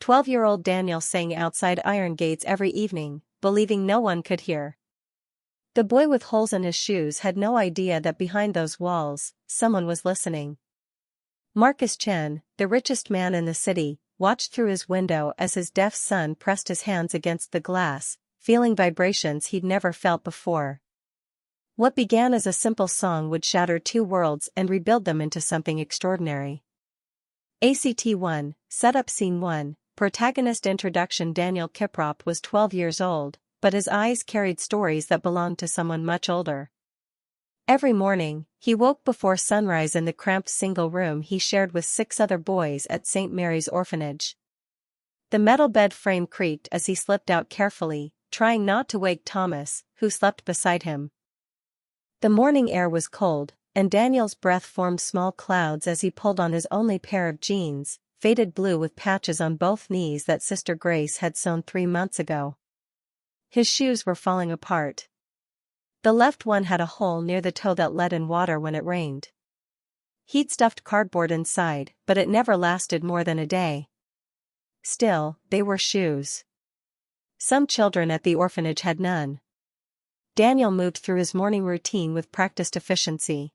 12-year-old Daniel sang outside iron gates every evening, believing no one could hear. The boy with holes in his shoes had no idea that behind those walls, someone was listening. Marcus Chen, the richest man in the city, watched through his window as his deaf son pressed his hands against the glass, feeling vibrations he'd never felt before. What began as a simple song would shatter two worlds and rebuild them into something extraordinary. ACT1, Setup Scene 1, Protagonist Introduction. Daniel Kiprop was 12 years old, but his eyes carried stories that belonged to someone much older. Every morning, he woke before sunrise in the cramped single room he shared with 6 other boys at St. Mary's Orphanage. The metal bed frame creaked as he slipped out carefully, trying not to wake Thomas, who slept beside him. The morning air was cold, and Daniel's breath formed small clouds as he pulled on his only pair of jeans, faded blue with patches on both knees that Sister Grace had sewn 3 months ago. His shoes were falling apart. The left one had a hole near the toe that let in water when it rained. He'd stuffed cardboard inside, but it never lasted more than a day. Still, they were shoes. Some children at the orphanage had none. Daniel moved through his morning routine with practiced efficiency.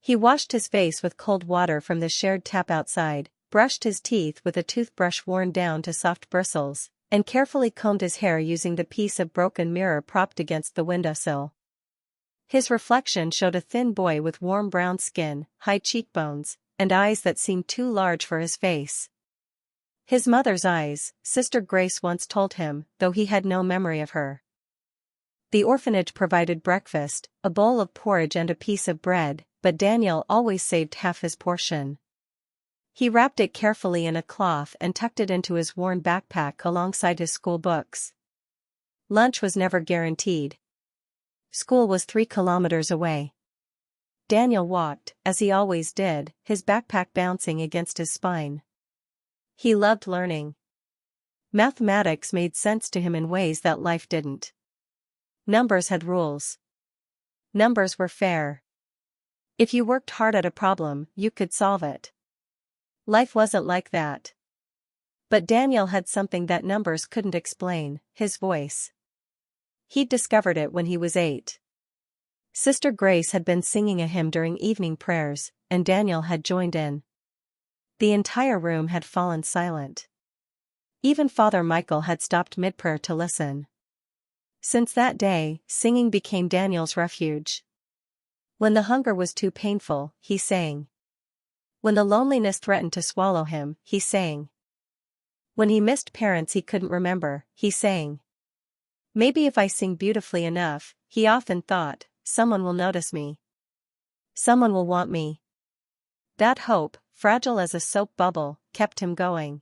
He washed his face with cold water from the shared tap outside, brushed his teeth with a toothbrush worn down to soft bristles, and carefully combed his hair using the piece of broken mirror propped against the windowsill. His reflection showed a thin boy with warm brown skin, high cheekbones, and eyes that seemed too large for his face. His mother's eyes, Sister Grace once told him, though he had no memory of her. The orphanage provided breakfast, a bowl of porridge and a piece of bread, but Daniel always saved half his portion. He wrapped it carefully in a cloth and tucked it into his worn backpack alongside his school books. Lunch was never guaranteed. School was 3 kilometers away. Daniel walked, as he always did, his backpack bouncing against his spine. He loved learning. Mathematics made sense to him in ways that life didn't. Numbers had rules. Numbers were fair. If you worked hard at a problem, you could solve it. Life wasn't like that. But Daniel had something that numbers couldn't explain, his voice. He'd discovered it when he was 8. Sister Grace had been singing a hymn during evening prayers, and Daniel had joined in. The entire room had fallen silent. Even Father Michael had stopped mid-prayer to listen. Since that day, singing became Daniel's refuge. When the hunger was too painful, he sang. When the loneliness threatened to swallow him, he sang. When he missed parents he couldn't remember, he sang. Maybe if I sing beautifully enough, he often thought, someone will notice me. Someone will want me. That hope, fragile as a soap bubble, kept him going.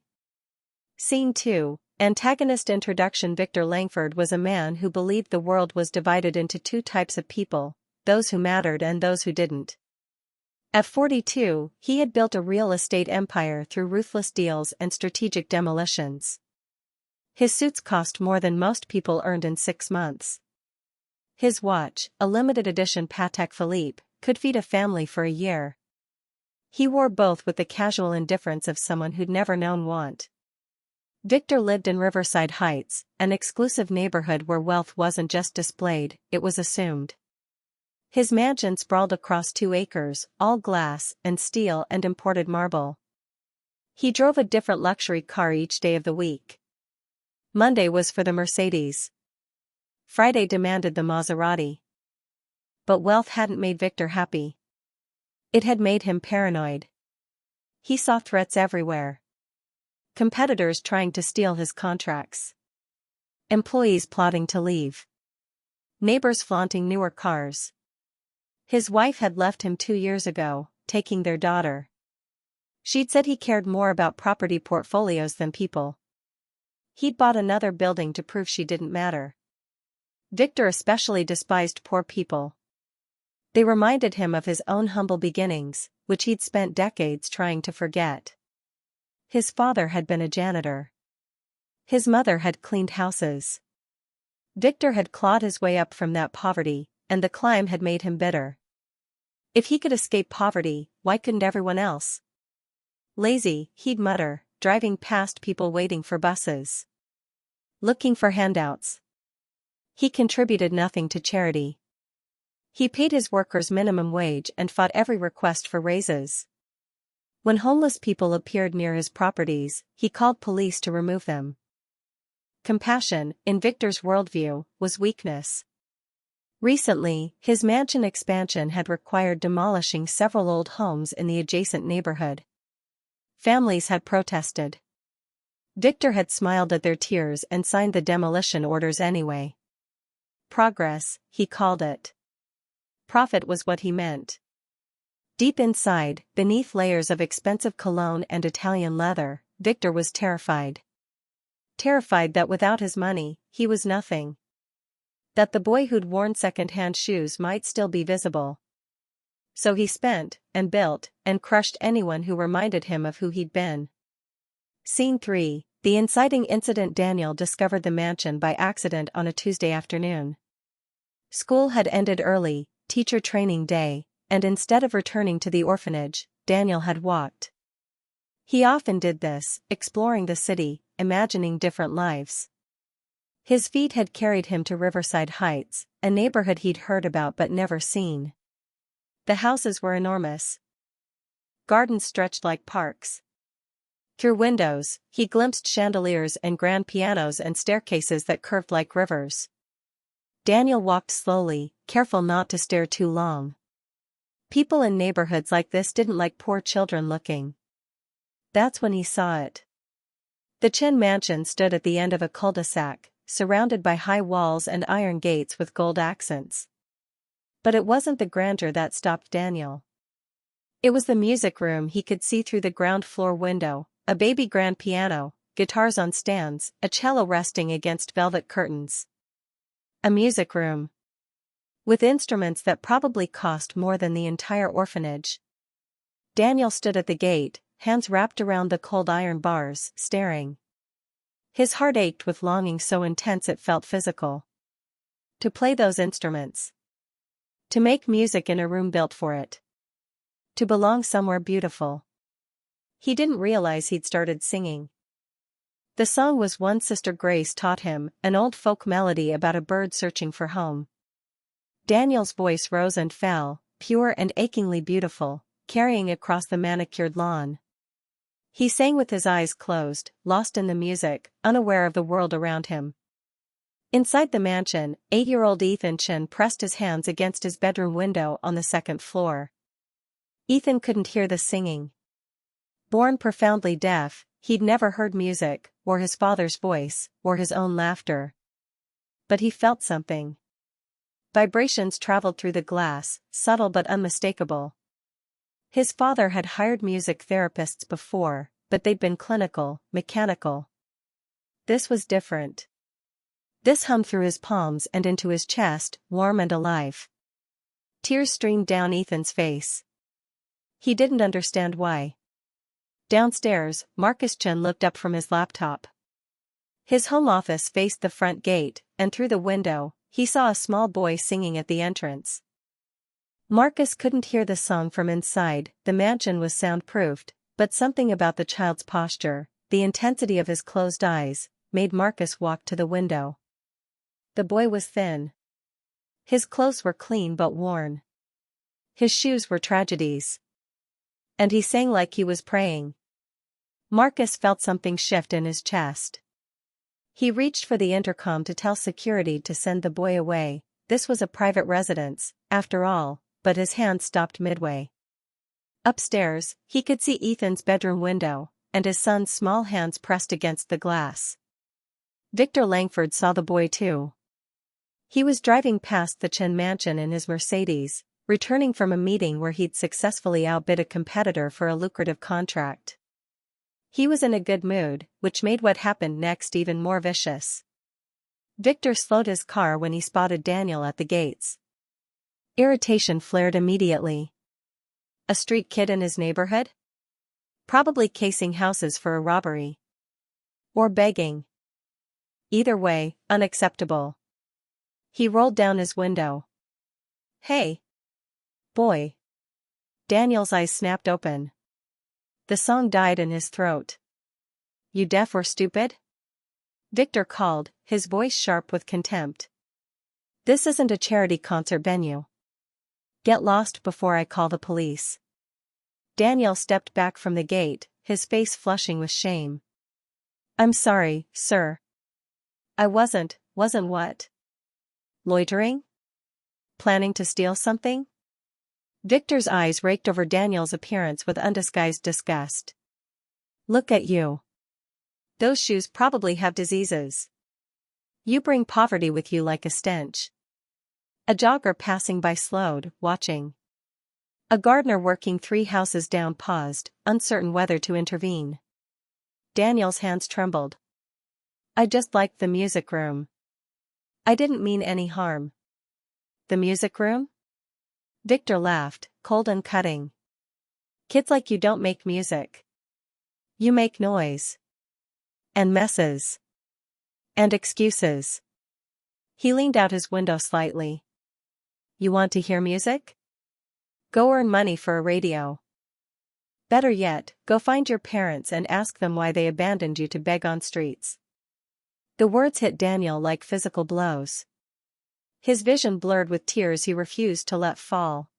Scene 2, Antagonist Introduction. Victor Langford was a man who believed the world was divided into 2 types of people, those who mattered and those who didn't. At 42, he had built a real estate empire through ruthless deals and strategic demolitions. His suits cost more than most people earned in 6 months. His watch, a limited edition Patek Philippe, could feed a family for a year. He wore both with the casual indifference of someone who'd never known want. Victor lived in Riverside Heights, an exclusive neighborhood where wealth wasn't just displayed, it was assumed. His mansion sprawled across 2 acres, all glass and steel and imported marble. He drove a different luxury car each day of the week. Monday was for the Mercedes. Friday demanded the Maserati. But wealth hadn't made Victor happy. It had made him paranoid. He saw threats everywhere. Competitors trying to steal his contracts. Employees plotting to leave. Neighbors flaunting newer cars. His wife had left him 2 years ago, taking their daughter. She'd said he cared more about property portfolios than people. He'd bought another building to prove she didn't matter. Victor especially despised poor people. They reminded him of his own humble beginnings, which he'd spent decades trying to forget. His father had been a janitor. His mother had cleaned houses. Victor had clawed his way up from that poverty, and the climb had made him bitter. If he could escape poverty, why couldn't everyone else? Lazy, he'd mutter, driving past people waiting for buses. Looking for handouts. He contributed nothing to charity. He paid his workers minimum wage and fought every request for raises. When homeless people appeared near his properties, he called police to remove them. Compassion, in Victor's worldview, was weakness. Recently, his mansion expansion had required demolishing several old homes in the adjacent neighborhood. Families had protested. Victor had smiled at their tears and signed the demolition orders anyway. Progress, he called it. Profit was what he meant. Deep inside, beneath layers of expensive cologne and Italian leather, Victor was terrified. Terrified that without his money, he was nothing. That the boy who'd worn second-hand shoes might still be visible. So he spent, and built, and crushed anyone who reminded him of who he'd been. Scene 3, the inciting incident. Daniel discovered the mansion by accident on a Tuesday afternoon. School had ended early, teacher training day, and instead of returning to the orphanage, Daniel had walked. He often did this, exploring the city, imagining different lives. His feet had carried him to Riverside Heights, a neighborhood he'd heard about but never seen. The houses were enormous. Gardens stretched like parks. Through windows, he glimpsed chandeliers and grand pianos and staircases that curved like rivers. Daniel walked slowly, careful not to stare too long. People in neighborhoods like this didn't like poor children looking. That's when he saw it. The Chen mansion stood at the end of a cul-de-sac, surrounded by high walls and iron gates with gold accents. But it wasn't the grandeur that stopped Daniel. It was the music room. He could see through the ground floor window, a baby grand piano, guitars on stands, a cello resting against velvet curtains. A music room. With instruments that probably cost more than the entire orphanage. Daniel stood at the gate, hands wrapped around the cold iron bars, staring. His heart ached with longing so intense it felt physical. To play those instruments. To make music in a room built for it. To belong somewhere beautiful. He didn't realize he'd started singing. The song was one Sister Grace taught him, an old folk melody about a bird searching for home. Daniel's voice rose and fell, pure and achingly beautiful, carrying across the manicured lawn. He sang with his eyes closed, lost in the music, unaware of the world around him. Inside the mansion, 8-year-old Ethan Chen pressed his hands against his bedroom window on the second floor. Ethan couldn't hear the singing. Born profoundly deaf, he'd never heard music, or his father's voice, or his own laughter. But he felt something. Vibrations traveled through the glass, subtle but unmistakable. His father had hired music therapists before, but they'd been clinical, mechanical. This was different. This hummed through his palms and into his chest, warm and alive. Tears streamed down Ethan's face. He didn't understand why. Downstairs, Marcus Chen looked up from his laptop. His home office faced the front gate, and through the window, he saw a small boy singing at the entrance. Marcus couldn't hear the song from inside, the mansion was soundproofed, but something about the child's posture, the intensity of his closed eyes, made Marcus walk to the window. The boy was thin. His clothes were clean but worn. His shoes were tragedies. And he sang like he was praying. Marcus felt something shift in his chest. He reached for the intercom to tell security to send the boy away. This was a private residence, after all, but his hand stopped midway. Upstairs, he could see Ethan's bedroom window, and his son's small hands pressed against the glass. Victor Langford saw the boy too. He was driving past the Chen mansion in his Mercedes, returning from a meeting where he'd successfully outbid a competitor for a lucrative contract. He was in a good mood, which made what happened next even more vicious. Victor slowed his car when he spotted Daniel at the gates. Irritation flared immediately. A street kid in his neighborhood? Probably casing houses for a robbery. Or begging. Either way, unacceptable. He rolled down his window. Hey! Boy! Daniel's eyes snapped open. The song died in his throat. You deaf or stupid? Victor called, his voice sharp with contempt. This isn't a charity concert venue. Get lost before I call the police. Daniel stepped back from the gate, his face flushing with shame. I'm sorry, sir. I wasn't what? Loitering? Planning to steal something? Victor's eyes raked over Daniel's appearance with undisguised disgust. Look at you. Those shoes probably have diseases. You bring poverty with you like a stench. A jogger passing by slowed, watching. A gardener working 3 houses down paused, uncertain whether to intervene. Daniel's hands trembled. I just liked the music room. I didn't mean any harm. The music room? Victor laughed, cold and cutting. Kids like you don't make music. You make noise. And messes. And excuses. He leaned out his window slightly. You want to hear music? Go earn money for a radio. Better yet, go find your parents and ask them why they abandoned you to beg on streets. The words hit Daniel like physical blows. His vision blurred with tears he refused to let fall.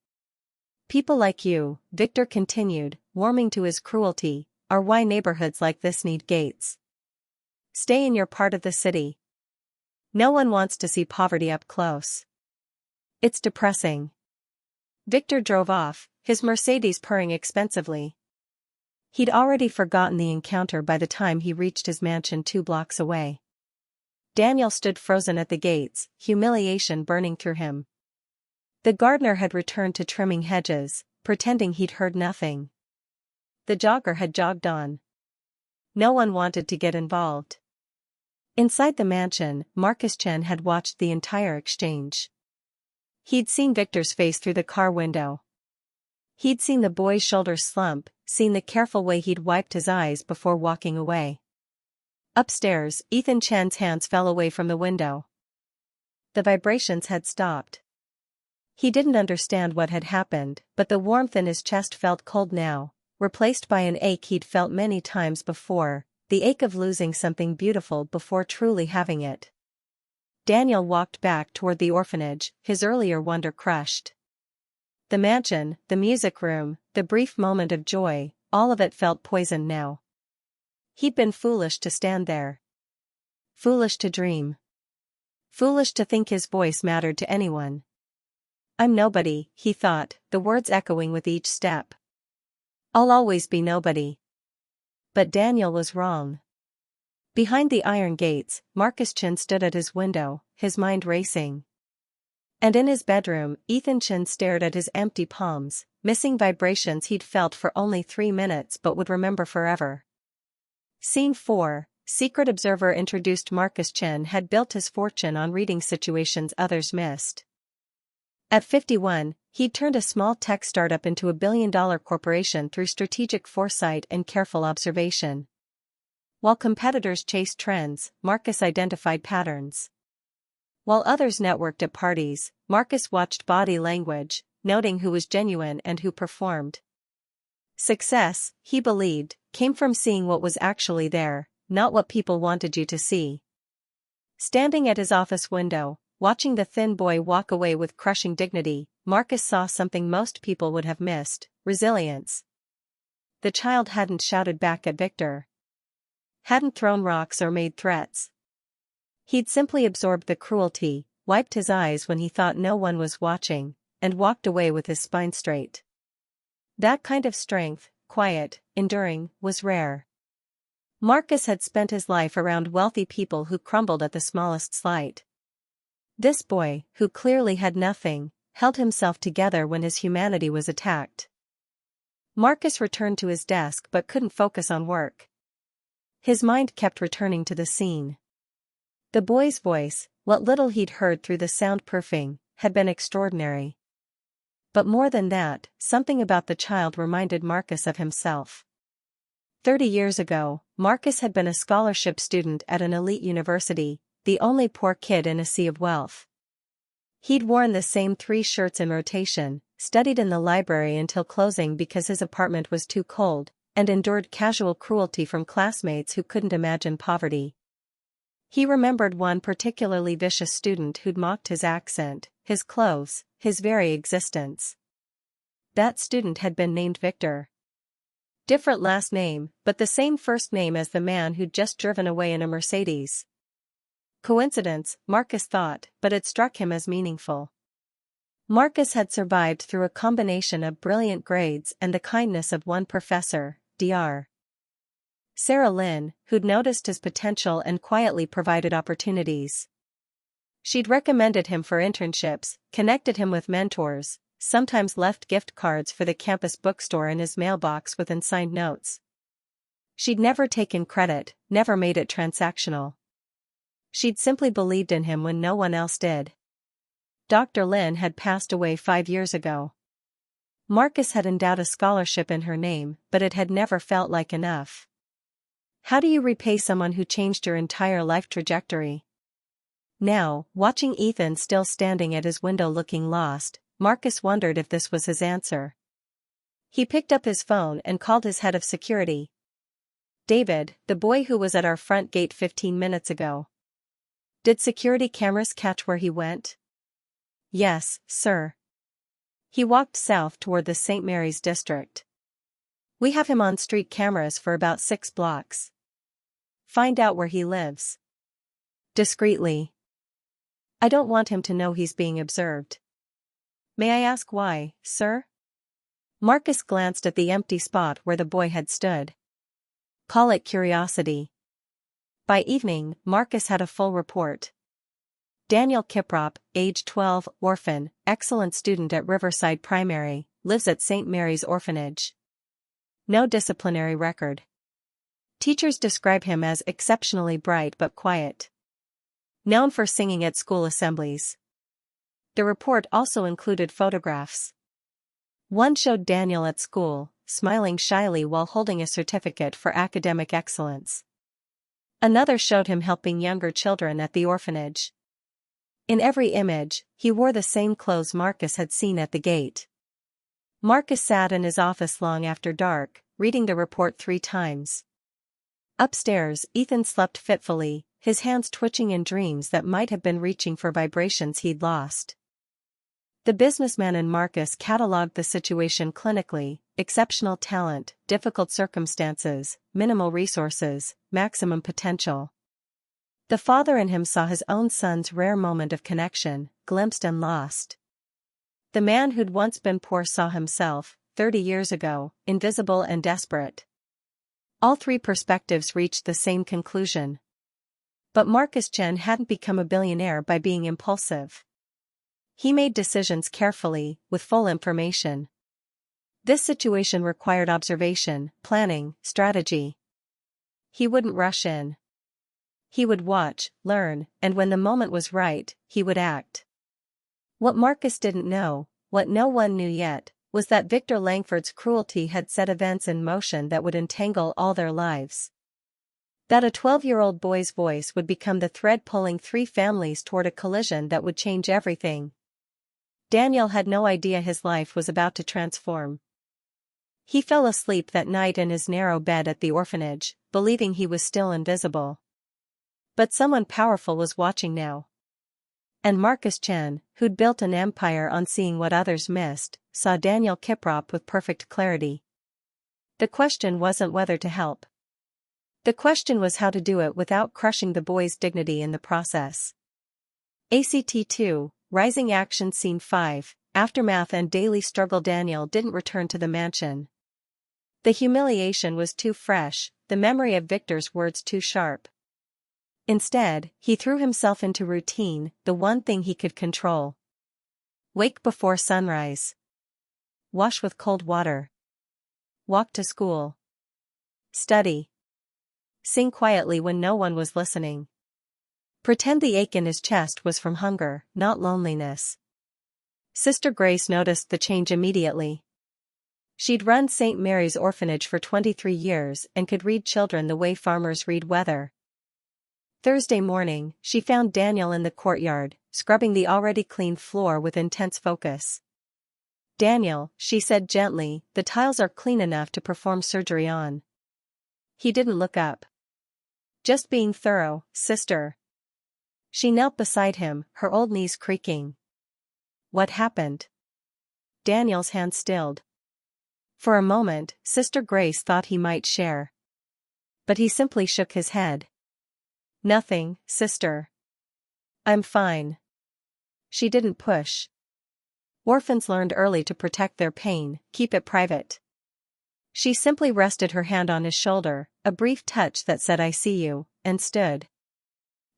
People like you, Victor continued, warming to his cruelty, are why neighborhoods like this need gates. Stay in your part of the city. No one wants to see poverty up close. It's depressing. Victor drove off, his Mercedes purring expensively. He'd already forgotten the encounter by the time he reached his mansion 2 blocks away. Daniel stood frozen at the gates, humiliation burning through him. The gardener had returned to trimming hedges, pretending he'd heard nothing. The jogger had jogged on. No one wanted to get involved. Inside the mansion, Marcus Chen had watched the entire exchange. He'd seen Victor's face through the car window. He'd seen the boy's shoulders slump, seen the careful way he'd wiped his eyes before walking away. Upstairs, Ethan Chen's hands fell away from the window. The vibrations had stopped. He didn't understand what had happened, but the warmth in his chest felt cold now, replaced by an ache he'd felt many times before, the ache of losing something beautiful before truly having it. Daniel walked back toward the orphanage, his earlier wonder crushed. The mansion, the music room, the brief moment of joy, all of it felt poisoned now. He'd been foolish to stand there. Foolish to dream. Foolish to think his voice mattered to anyone. I'm nobody, he thought, the words echoing with each step. I'll always be nobody. But Daniel was wrong. Behind the iron gates, Marcus Chen stood at his window, his mind racing. And in his bedroom, Ethan Chen stared at his empty palms, missing vibrations he'd felt for only 3 minutes but would remember forever. Scene 4, Secret Observer introduced Marcus Chen had built his fortune on reading situations others missed. At 51, he'd turned a small tech startup into a billion-dollar corporation through strategic foresight and careful observation. While competitors chased trends, Marcus identified patterns. While others networked at parties, Marcus watched body language, noting who was genuine and who performed. Success, he believed, came from seeing what was actually there, not what people wanted you to see. Standing at his office window, watching the thin boy walk away with crushing dignity, Marcus saw something most people would have missed: resilience. The child hadn't shouted back at Victor. Hadn't thrown rocks or made threats. He'd simply absorbed the cruelty, wiped his eyes when he thought no one was watching, and walked away with his spine straight. That kind of strength, quiet, enduring, was rare. Marcus had spent his life around wealthy people who crumbled at the smallest slight. This boy, who clearly had nothing, held himself together when his humanity was attacked. Marcus returned to his desk but couldn't focus on work. His mind kept returning to the scene. The boy's voice, what little he'd heard through the soundproofing, had been extraordinary. But more than that, something about the child reminded Marcus of himself. 30 years ago, Marcus had been a scholarship student at an elite university, the only poor kid in a sea of wealth. He'd worn the same 3 shirts in rotation, studied in the library until closing because his apartment was too cold, and endured casual cruelty from classmates who couldn't imagine poverty. He remembered one particularly vicious student who'd mocked his accent, his clothes, his very existence. That student had been named Victor. Different last name, but the same first name as the man who'd just driven away in a Mercedes. Coincidence, Marcus thought, but it struck him as meaningful. Marcus had survived through a combination of brilliant grades and the kindness of one professor, Dr. Sarah Lynn, who'd noticed his potential and quietly provided opportunities. She'd recommended him for internships, connected him with mentors, sometimes left gift cards for the campus bookstore in his mailbox with unsigned notes. She'd never taken credit, never made it transactional. She'd simply believed in him when no one else did. Dr. Lynn had passed away 5 years ago. Marcus had endowed a scholarship in her name, but it had never felt like enough. How do you repay someone who changed your entire life trajectory? Now, watching Ethan still standing at his window looking lost, Marcus wondered if this was his answer. He picked up his phone and called his head of security. David, the boy who was at our front gate 15 minutes ago. Did security cameras catch where he went? Yes, sir. He walked south toward the St. Mary's district. We have him on street cameras for about 6 blocks. Find out where he lives. Discreetly. I don't want him to know he's being observed. May I ask why, sir? Marcus glanced at the empty spot where the boy had stood. Call it curiosity. By evening, Marcus had a full report. Daniel Kiprop, age 12, orphan, excellent student at Riverside Primary, lives at St. Mary's Orphanage. No disciplinary record. Teachers describe him as exceptionally bright but quiet. Known for singing at school assemblies. The report also included photographs. One showed Daniel at school, smiling shyly while holding a certificate for academic excellence. Another showed him helping younger children at the orphanage. In every image, he wore the same clothes Marcus had seen at the gate. Marcus sat in his office long after dark, reading the report 3 times. Upstairs, Ethan slept fitfully, his hands twitching in dreams that might have been reaching for vibrations he'd lost. The businessman in Marcus catalogued the situation clinically: exceptional talent, difficult circumstances, minimal resources, maximum potential. The father in him saw his own son's rare moment of connection, glimpsed and lost. The man who'd once been poor saw himself, 30 years ago, invisible and desperate. All 3 perspectives reached the same conclusion. But Marcus Chen hadn't become a billionaire by being impulsive. He made decisions carefully, with full information. This situation required observation, planning, strategy. He wouldn't rush in. He would watch, learn, and when the moment was right, he would act. What Marcus didn't know, what no one knew yet, was that Victor Langford's cruelty had set events in motion that would entangle all their lives. That a 12-year-old boy's voice would become the thread pulling 3 families toward a collision that would change everything. Daniel had no idea his life was about to transform. He fell asleep that night in his narrow bed at the orphanage, believing he was still invisible. But someone powerful was watching now. And Marcus Chen, who'd built an empire on seeing what others missed, saw Daniel Kiprop with perfect clarity. The question wasn't whether to help. The question was how to do it without crushing the boy's dignity in the process. ACT 2, Rising Action Scene 5, Aftermath and Daily Struggle. Daniel didn't return to the mansion. The humiliation was too fresh, the memory of Victor's words too sharp. Instead, he threw himself into routine, the one thing he could control. Wake before sunrise. Wash with cold water. Walk to school. Study. Sing quietly when no one was listening. Pretend the ache in his chest was from hunger, not loneliness. Sister Grace noticed the change immediately. She'd run St. Mary's Orphanage for 23 years and could read children the way farmers read weather. Thursday morning, she found Daniel in the courtyard, scrubbing the already clean floor with intense focus. Daniel, she said gently, the tiles are clean enough to perform surgery on. He didn't look up. Just being thorough, sister. She knelt beside him, her old knees creaking. What happened? Daniel's hand stilled. For a moment, Sister Grace thought he might share. But he simply shook his head. Nothing, sister. I'm fine. She didn't push. Orphans learned early to protect their pain, keep it private. She simply rested her hand on his shoulder, a brief touch that said I see you, and stood.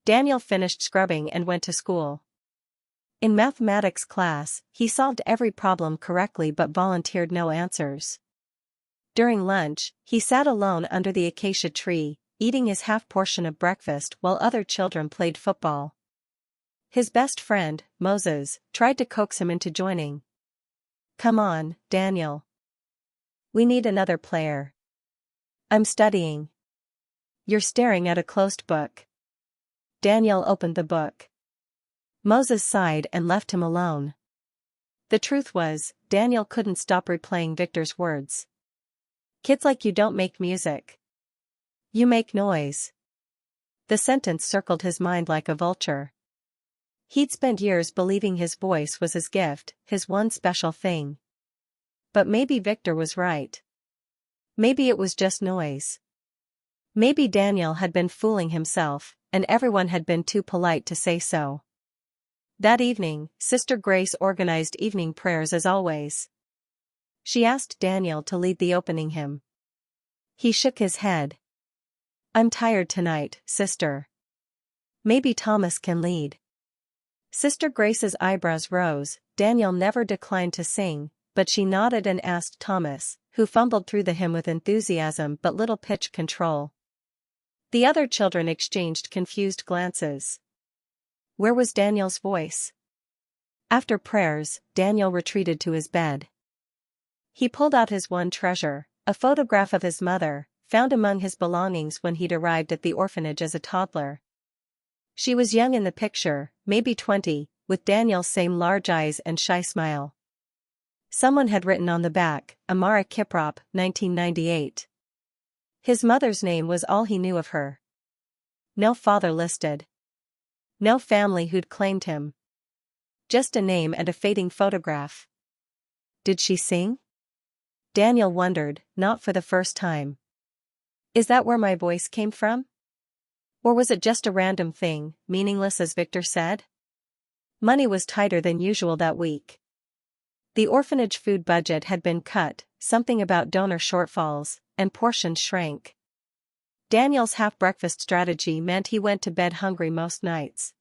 Daniel finished scrubbing and went to school. In mathematics class, he solved every problem correctly but volunteered no answers. During lunch, he sat alone under the acacia tree, eating his half portion of breakfast while other children played football. His best friend, Moses, tried to coax him into joining. Come on, Daniel. We need another player. I'm studying. You're staring at a closed book. Daniel opened the book. Moses sighed and left him alone. The truth was, Daniel couldn't stop replaying Victor's words. Kids like you don't make music. You make noise. The sentence circled his mind like a vulture. He'd spent years believing his voice was his gift, his one special thing. But maybe Victor was right. Maybe it was just noise. Maybe Daniel had been fooling himself, and everyone had been too polite to say so. That evening, Sister Grace organized evening prayers as always. She asked Daniel to lead the opening hymn. He shook his head. I'm tired tonight, sister. Maybe Thomas can lead. Sister Grace's eyebrows rose. Daniel never declined to sing, but she nodded and asked Thomas, who fumbled through the hymn with enthusiasm but little pitch control. The other children exchanged confused glances. Where was Daniel's voice? After prayers, Daniel retreated to his bed. He pulled out his one treasure, a photograph of his mother, found among his belongings when he'd arrived at the orphanage as a toddler. She was young in the picture, maybe 20, with Daniel's same large eyes and shy smile. Someone had written on the back, Amara Kiprop, 1998. His mother's name was all he knew of her. No father listed. No family who'd claimed him. Just a name and a fading photograph. Did she sing? Daniel wondered, not for the first time. Is that where my voice came from? Or was it just a random thing, meaningless as Victor said? Money was tighter than usual that week. The orphanage food budget had been cut, something about donor shortfalls, and portions shrank. Daniel's half-breakfast strategy meant he went to bed hungry most nights.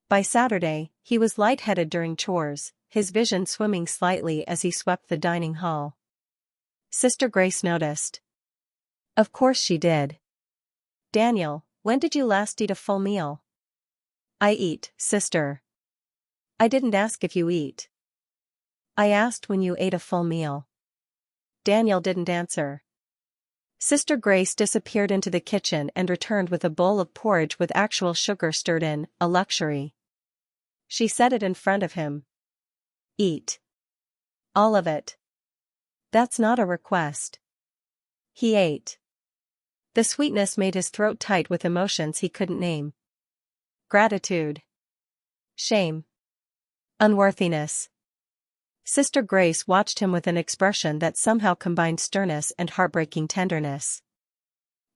By Saturday, he was lightheaded during chores, his vision swimming slightly as he swept the dining hall. Sister Grace noticed. Of course she did. Daniel, when did you last eat a full meal? I eat, sister. I didn't ask if you eat. I asked when you ate a full meal. Daniel didn't answer. Sister Grace disappeared into the kitchen and returned with a bowl of porridge with actual sugar stirred in, a luxury. She set it in front of him. Eat. All of it. That's not a request. He ate. The sweetness made his throat tight with emotions he couldn't name. Gratitude. Shame. Unworthiness. Sister Grace watched him with an expression that somehow combined sternness and heartbreaking tenderness.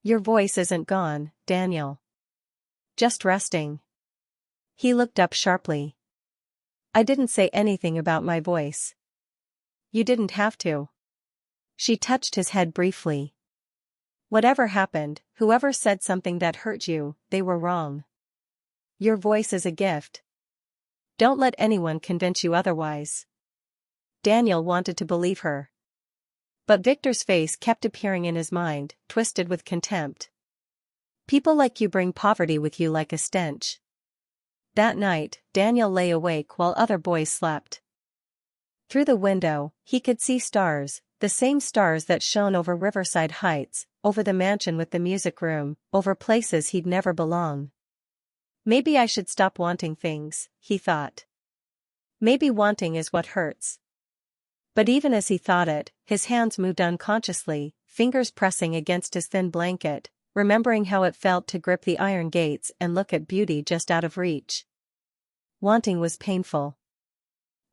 Your voice isn't gone, Daniel. Just resting. He looked up sharply. I didn't say anything about my voice. You didn't have to. She touched his head briefly. Whatever happened, whoever said something that hurt you, they were wrong. Your voice is a gift. Don't let anyone convince you otherwise. Daniel wanted to believe her. But Victor's face kept appearing in his mind, twisted with contempt. People like you bring poverty with you like a stench. That night, Daniel lay awake while other boys slept. Through the window, he could see stars, the same stars that shone over Riverside Heights, over the mansion with the music room, over places he'd never belong. Maybe I should stop wanting things, he thought. Maybe wanting is what hurts. But even as he thought it, his hands moved unconsciously, fingers pressing against his thin blanket, remembering how it felt to grip the iron gates and look at beauty just out of reach. Wanting was painful.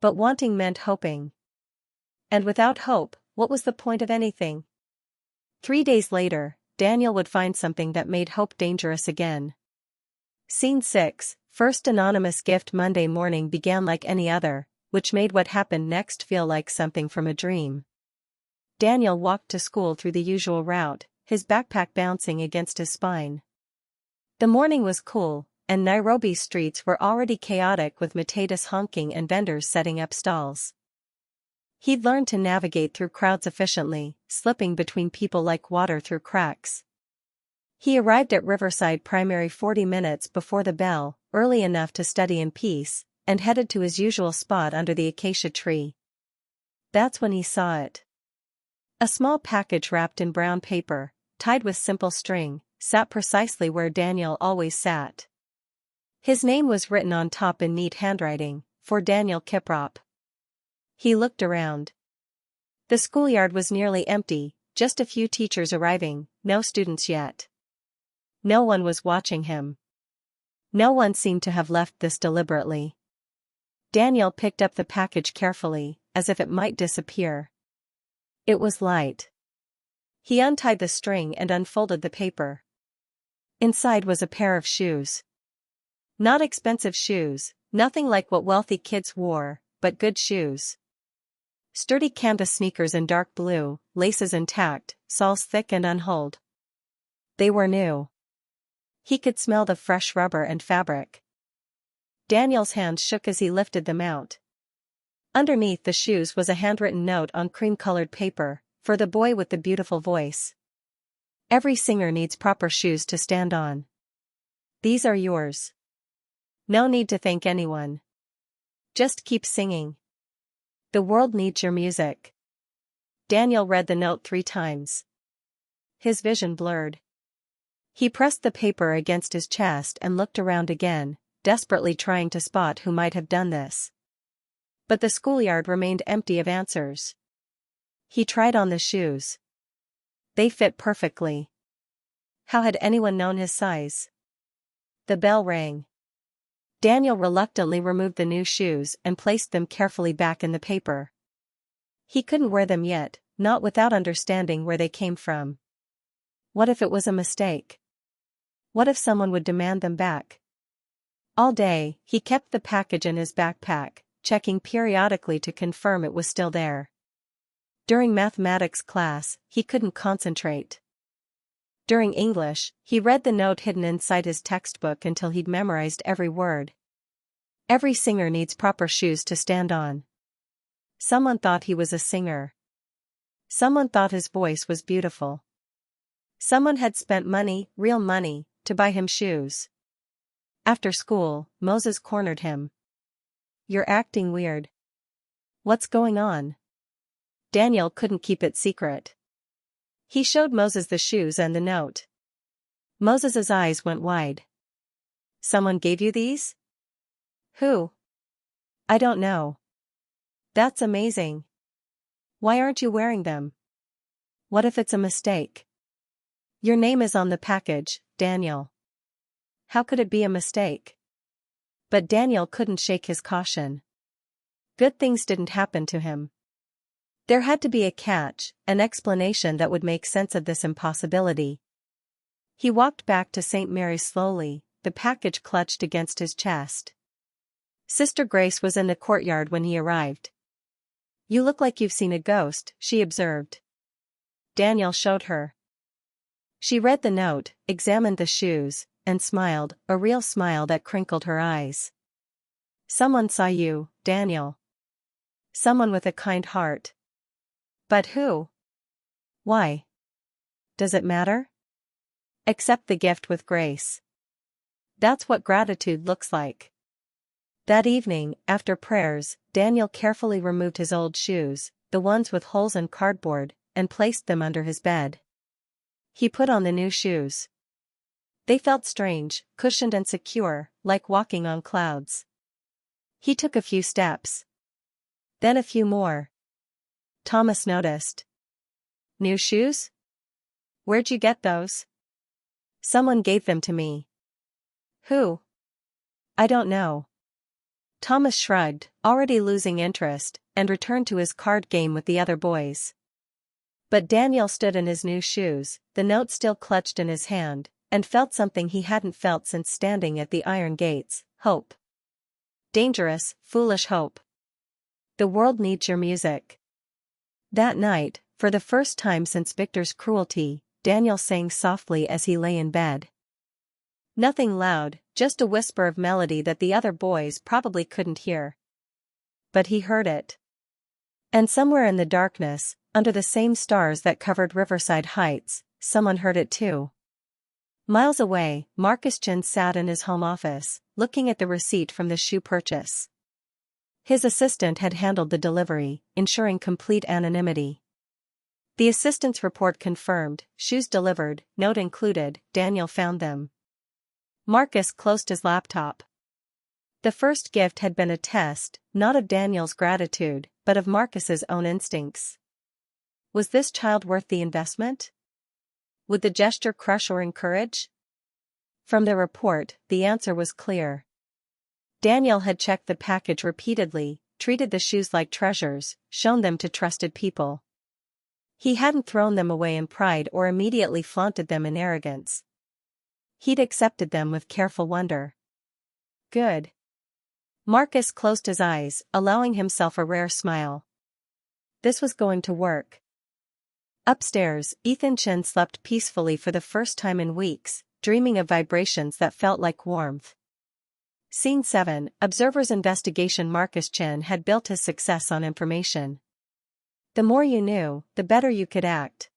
But wanting meant hoping. And without hope, what was the point of anything? 3 days later, Daniel would find something that made hope dangerous again. Scene 6, First anonymous gift. Monday morning began like any other, which made what happened next feel like something from a dream. Daniel walked to school through the usual route, his backpack bouncing against his spine. The morning was cool, and Nairobi's streets were already chaotic with matatus honking and vendors setting up stalls. He'd learned to navigate through crowds efficiently, slipping between people like water through cracks. He arrived at Riverside Primary 40 minutes before the bell, early enough to study in peace, and headed to his usual spot under the acacia tree. That's when he saw it. A small package wrapped in brown paper, tied with simple string, sat precisely where Daniel always sat. His name was written on top in neat handwriting, for Daniel Kiprop. He looked around. The schoolyard was nearly empty, just a few teachers arriving, no students yet. No one was watching him. No one seemed to have left this deliberately. Daniel picked up the package carefully, as if it might disappear. It was light. He untied the string and unfolded the paper. Inside was a pair of shoes. Not expensive shoes, nothing like what wealthy kids wore, but good shoes. Sturdy canvas sneakers in dark blue, laces intact, soles thick and unhulled. They were new. He could smell the fresh rubber and fabric. Daniel's hands shook as he lifted them out. Underneath the shoes was a handwritten note on cream-colored paper, for the boy with the beautiful voice. Every singer needs proper shoes to stand on. These are yours. No need to thank anyone. Just keep singing. The world needs your music. Daniel read the note 3 times. His vision blurred. He pressed the paper against his chest and looked around again, desperately trying to spot who might have done this. But the schoolyard remained empty of answers. He tried on the shoes. They fit perfectly. How had anyone known his size? The bell rang. Daniel reluctantly removed the new shoes and placed them carefully back in the paper. He couldn't wear them yet, not without understanding where they came from. What if it was a mistake? What if someone would demand them back? All day, he kept the package in his backpack, checking periodically to confirm it was still there. During mathematics class, he couldn't concentrate. During English, he read the note hidden inside his textbook until he'd memorized every word. Every singer needs proper shoes to stand on. Someone thought he was a singer. Someone thought his voice was beautiful. Someone had spent money, real money, to buy him shoes. After school, Moses cornered him. You're acting weird. What's going on? Daniel couldn't keep it secret. He showed Moses the shoes and the note. Moses's eyes went wide. Someone gave you these? Who? I don't know. That's amazing. Why aren't you wearing them? What if it's a mistake? Your name is on the package, Daniel. How could it be a mistake? But Daniel couldn't shake his caution. Good things didn't happen to him. There had to be a catch, an explanation that would make sense of this impossibility. He walked back to St. Mary's slowly, the package clutched against his chest. Sister Grace was in the courtyard when he arrived. You look like you've seen a ghost, she observed. Daniel showed her. She read the note, examined the shoes, and smiled, a real smile that crinkled her eyes. Someone saw you, Daniel. Someone with a kind heart. But who? Why? Does it matter? Accept the gift with grace. That's what gratitude looks like. That evening, after prayers, Daniel carefully removed his old shoes, the ones with holes and cardboard, and placed them under his bed. He put on the new shoes. They felt strange, cushioned and secure, like walking on clouds. He took a few steps. Then a few more. Thomas noticed. New shoes? Where'd you get those? Someone gave them to me. Who? I don't know. Thomas shrugged, already losing interest, and returned to his card game with the other boys. But Daniel stood in his new shoes, the note still clutched in his hand, and felt something he hadn't felt since standing at the iron gates: hope. Dangerous, foolish hope. The world needs your music. That night, for the first time since Victor's cruelty, Daniel sang softly as he lay in bed. Nothing loud, just a whisper of melody that the other boys probably couldn't hear. But he heard it. And somewhere in the darkness, under the same stars that covered Riverside Heights, someone heard it too. Miles away, Marcus Chin sat in his home office, looking at the receipt from the shoe purchase. His assistant had handled the delivery, ensuring complete anonymity. The assistant's report confirmed, shoes delivered, note included, Daniel found them. Marcus closed his laptop. The first gift had been a test, not of Daniel's gratitude, but of Marcus's own instincts. Was this child worth the investment? Would the gesture crush or encourage? From the report, the answer was clear. Daniel had checked the package repeatedly, treated the shoes like treasures, shown them to trusted people. He hadn't thrown them away in pride or immediately flaunted them in arrogance. He'd accepted them with careful wonder. Good. Marcus closed his eyes, allowing himself a rare smile. This was going to work. Upstairs, Ethan Chin slept peacefully for the first time in weeks, dreaming of vibrations that felt like warmth. Scene 7, Observer's investigation. Marcus Chin had built his success on information. The more you knew, the better you could act.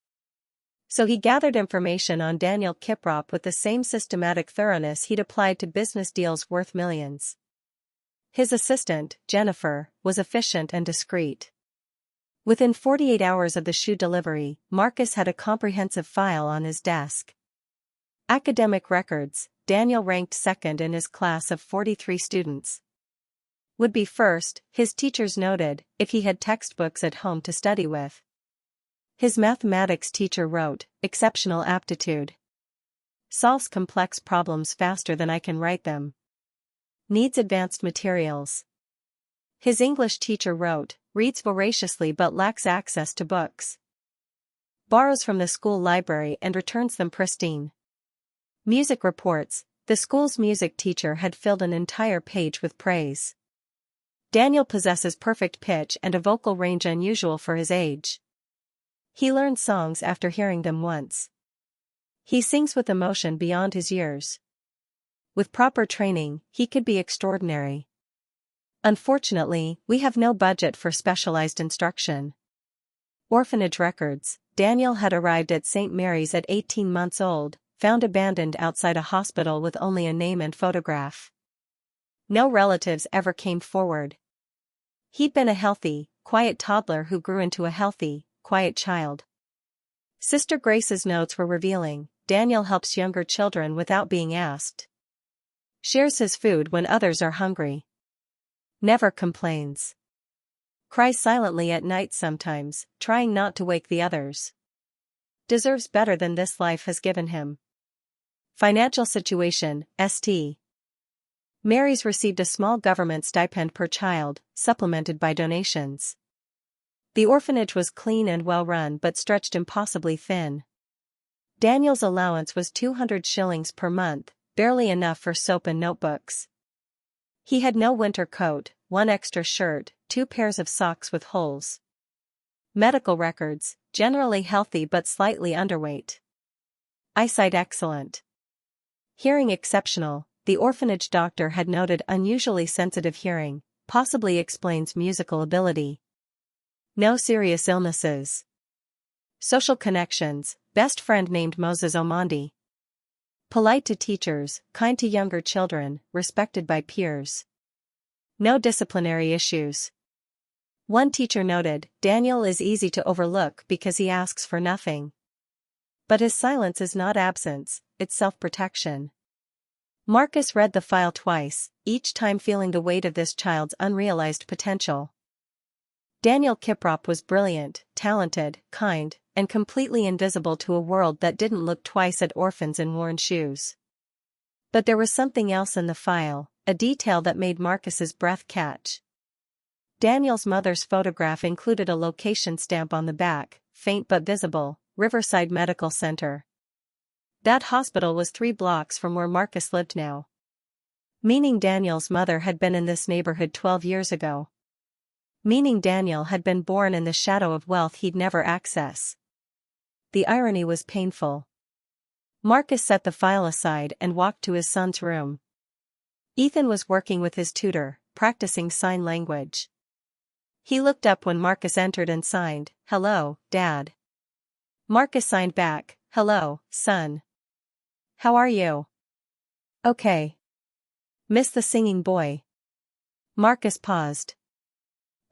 So he gathered information on Daniel Kiprop with the same systematic thoroughness he'd applied to business deals worth millions. His assistant, Jennifer, was efficient and discreet. Within 48 hours of the shoe delivery, Marcus had a comprehensive file on his desk. Academic records: Daniel ranked second in his class of 43 students. Would be first, his teachers noted, if he had textbooks at home to study with. His mathematics teacher wrote, exceptional aptitude. Solves complex problems faster than I can write them. Needs advanced materials. His English teacher wrote, reads voraciously but lacks access to books. Borrows from the school library and returns them pristine. Music reports: the school's music teacher had filled an entire page with praise. Daniel possesses perfect pitch and a vocal range unusual for his age. He learned songs after hearing them once. He sings with emotion beyond his years. With proper training, he could be extraordinary. Unfortunately, we have no budget for specialized instruction. Orphanage records: Daniel had arrived at St. Mary's at 18 months old, found abandoned outside a hospital with only a name and photograph. No relatives ever came forward. He'd been a healthy, quiet toddler who grew into a healthy, quiet child. Sister Grace's notes were revealing: Daniel helps younger children without being asked. Shares his food when others are hungry. Never complains. Cries silently at night sometimes, trying not to wake the others. Deserves better than this life has given him. Financial situation: St. Mary's received a small government stipend per child, supplemented by donations. The orphanage was clean and well run but stretched impossibly thin. Daniel's allowance was 200 shillings per month, barely enough for soap and notebooks. He had no winter coat, one extra shirt, 2 pairs of socks with holes. Medical records: generally healthy but slightly underweight. Eyesight excellent. Hearing exceptional: the orphanage doctor had noted unusually sensitive hearing, possibly explains musical ability. No serious illnesses. Social connections: best friend named Moses Omondi. Polite to teachers, kind to younger children, respected by peers. No disciplinary issues. One teacher noted, Daniel is easy to overlook because he asks for nothing. But his silence is not absence, it's self-protection. Marcus read the file twice, each time feeling the weight of this child's unrealized potential. Daniel Kiprop was brilliant, talented, kind, and completely invisible to a world that didn't look twice at orphans in worn shoes. But there was something else in the file, a detail that made Marcus's breath catch. Daniel's mother's photograph included a location stamp on the back, faint but visible, Riverside Medical Center. That hospital was 3 blocks from where Marcus lived now. Meaning Daniel's mother had been in this neighborhood 12 years ago. Meaning Daniel had been born in the shadow of wealth he'd never access. The irony was painful. Marcus set the file aside and walked to his son's room. Ethan was working with his tutor, practicing sign language. He looked up when Marcus entered and signed, "Hello, Dad." Marcus signed back, "Hello, son. How are you?" "Okay." "Miss the singing boy?" Marcus paused.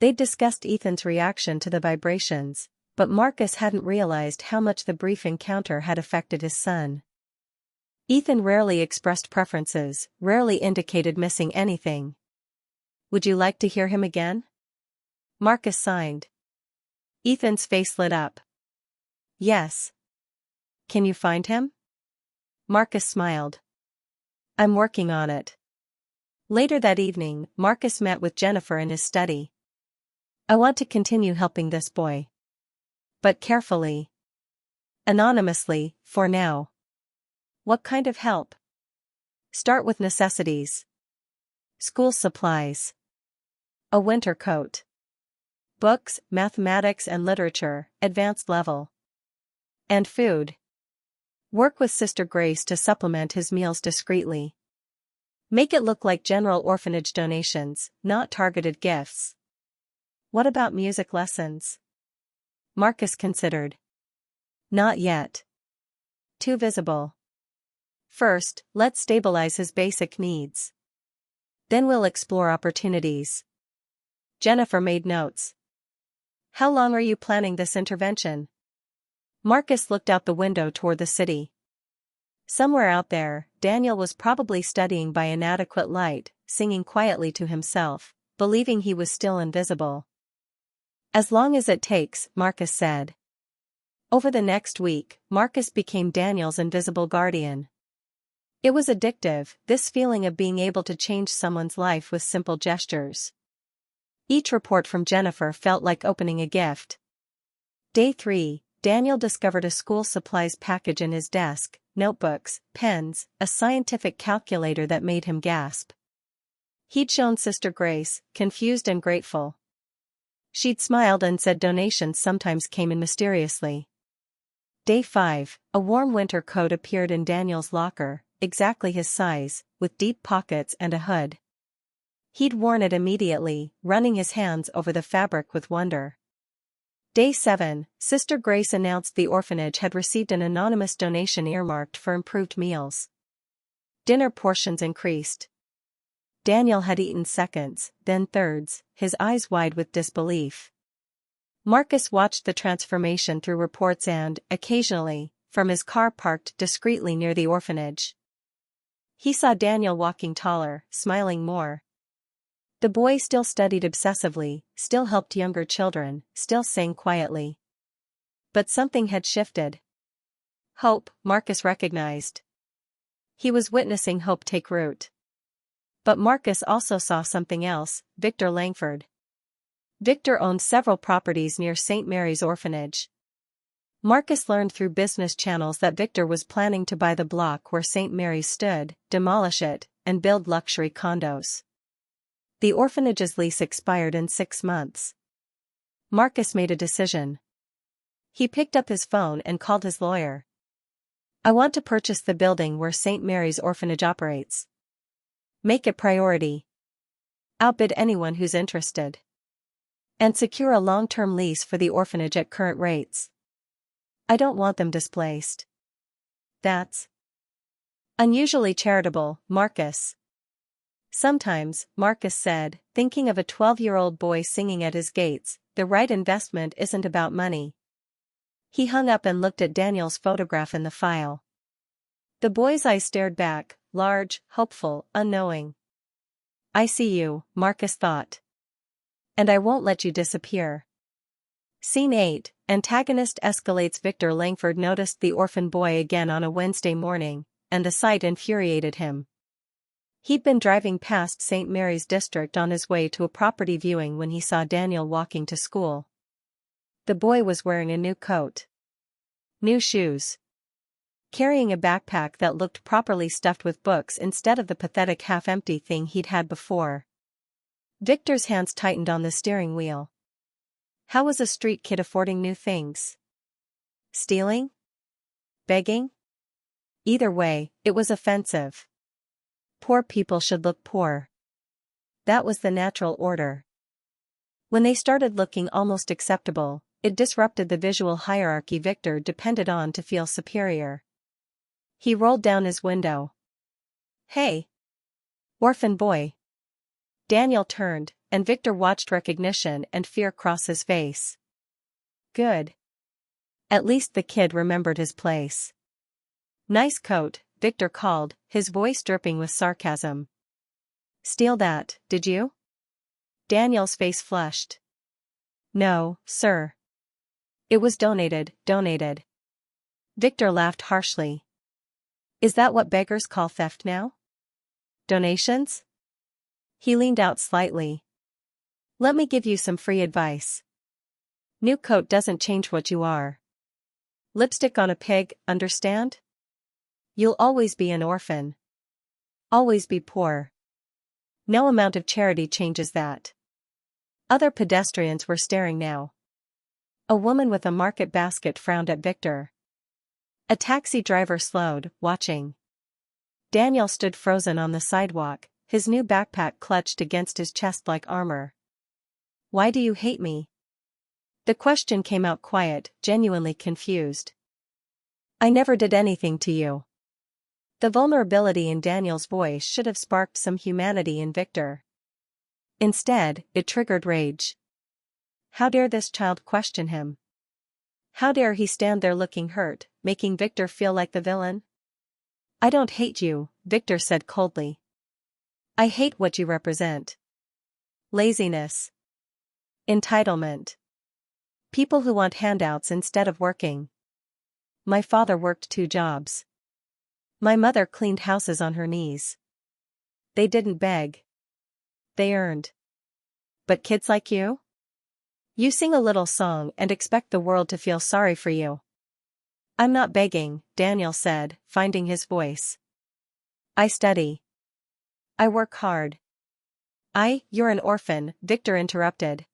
They'd discussed Ethan's reaction to the vibrations, but Marcus hadn't realized how much the brief encounter had affected his son. Ethan rarely expressed preferences, rarely indicated missing anything. "Would you like to hear him again?" Marcus signed. Ethan's face lit up. "Yes." "Can you find him?" Marcus smiled. "I'm working on it." Later that evening, Marcus met with Jennifer in his study. "I want to continue helping this boy. But carefully. Anonymously, for now." "What kind of help?" "Start with necessities. School supplies. A winter coat. Books, mathematics and literature, advanced level. And food. Work with Sister Grace to supplement his meals discreetly. Make it look like general orphanage donations, not targeted gifts." "What about music lessons?" Marcus considered. "Not yet. Too visible. First, let's stabilize his basic needs. Then we'll explore opportunities." Jennifer made notes. "How long are you planning this intervention?" Marcus looked out the window toward the city. Somewhere out there, Daniel was probably studying by inadequate light, singing quietly to himself, believing he was still invisible. "As long as it takes," Marcus said. Over the next week, Marcus became Daniel's invisible guardian. It was addictive, this feeling of being able to change someone's life with simple gestures. Each report from Jennifer felt like opening a gift. Day 3, Daniel discovered a school supplies package in his desk, notebooks, pens, a scientific calculator that made him gasp. He'd shown Sister Grace, confused and grateful. She'd smiled and said donations sometimes came in mysteriously. Day 5, a warm winter coat appeared in Daniel's locker, exactly his size, with deep pockets and a hood. He'd worn it immediately, running his hands over the fabric with wonder. Day 7, Sister Grace announced the orphanage had received an anonymous donation earmarked for improved meals. Dinner portions increased. Daniel had eaten seconds, then thirds, his eyes wide with disbelief. Marcus watched the transformation through reports and, occasionally, from his car parked discreetly near the orphanage. He saw Daniel walking taller, smiling more. The boy still studied obsessively, still helped younger children, still sang quietly. But something had shifted. Hope, Marcus recognized. He was witnessing hope take root. But Marcus also saw something else, Victor Langford. Victor owned several properties near St. Mary's Orphanage. Marcus learned through business channels that Victor was planning to buy the block where St. Mary's stood, demolish it, and build luxury condos. The orphanage's lease expired in 6 months. Marcus made a decision. He picked up his phone and called his lawyer. "I want to purchase the building where St. Mary's Orphanage operates. Make it priority. Outbid anyone who's interested. And secure a long-term lease for the orphanage at current rates. I don't want them displaced." "That's unusually charitable, Marcus." "Sometimes," Marcus said, thinking of a 12-year-old boy singing at his gates, "the right investment isn't about money." He hung up and looked at Daniel's photograph in the file. The boy's eyes stared back, large, hopeful, unknowing. "I see you," Marcus thought. And I won't let you disappear. Scene 8, antagonist escalates. Victor Langford noticed the orphan boy again on a Wednesday morning, and the sight infuriated him. He'd been driving past St. Mary's District on his way to a property viewing when he saw Daniel walking to school. The boy was wearing a new coat, new shoes, carrying a backpack that looked properly stuffed with books instead of the pathetic half-empty thing he'd had before. Victor's hands tightened on the steering wheel. How was a street kid affording new things? Stealing? Begging? Either way, it was offensive. Poor people should look poor. That was the natural order. When they started looking almost acceptable, it disrupted the visual hierarchy Victor depended on to feel superior. He rolled down his window. Hey! Orphan boy. Daniel turned, and Victor watched recognition and fear cross his face. Good. At least the kid remembered his place. Nice coat, Victor called, his voice dripping with sarcasm. Steal that, did you? Daniel's face flushed. No, sir. It was donated. Victor laughed harshly. Is that what beggars call theft now? Donations? He leaned out slightly. Let me give you some free advice. New coat doesn't change what you are. Lipstick on a pig, understand? You'll always be an orphan. Always be poor. No amount of charity changes that. Other pedestrians were staring now. A woman with a market basket frowned at Victor. A taxi driver slowed, watching. Daniel stood frozen on the sidewalk, his new backpack clutched against his chest like armor. Why do you hate me? The question came out quiet, genuinely confused. I never did anything to you. The vulnerability in Daniel's voice should have sparked some humanity in Victor. Instead, it triggered rage. How dare this child question him? How dare he stand there looking hurt, making Victor feel like the villain? I don't hate you, Victor said coldly. I hate what you represent. Laziness. Entitlement. People who want handouts instead of working. My father worked 2 jobs. My mother cleaned houses on her knees. They didn't beg. They earned. But kids like you? You sing a little song and expect the world to feel sorry for you. I'm not begging, Daniel said, finding his voice. I study. I work hard. You're an orphan, Victor interrupted.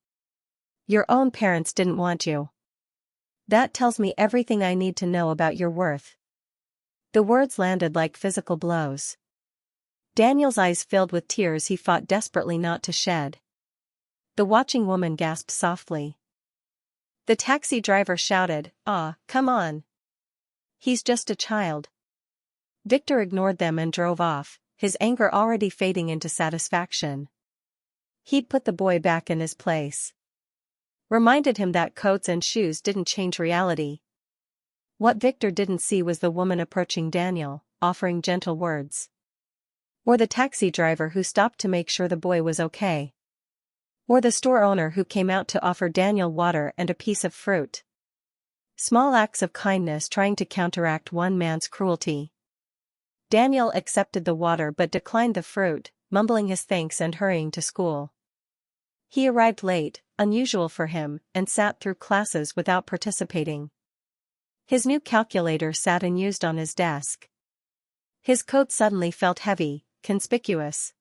Your own parents didn't want you. That tells me everything I need to know about your worth. The words landed like physical blows. Daniel's eyes filled with tears he fought desperately not to shed. The watching woman gasped softly. The taxi driver shouted, come on. He's just a child. Victor ignored them and drove off, his anger already fading into satisfaction. He'd put the boy back in his place. Reminded him that coats and shoes didn't change reality. What Victor didn't see was the woman approaching Daniel, offering gentle words. Or the taxi driver who stopped to make sure the boy was okay. Or the store owner who came out to offer Daniel water and a piece of fruit. Small acts of kindness trying to counteract one man's cruelty. Daniel accepted the water but declined the fruit, mumbling his thanks and hurrying to school. He arrived late, unusual for him, and sat through classes without participating. His new calculator sat unused on his desk. His coat suddenly felt heavy, conspicuous.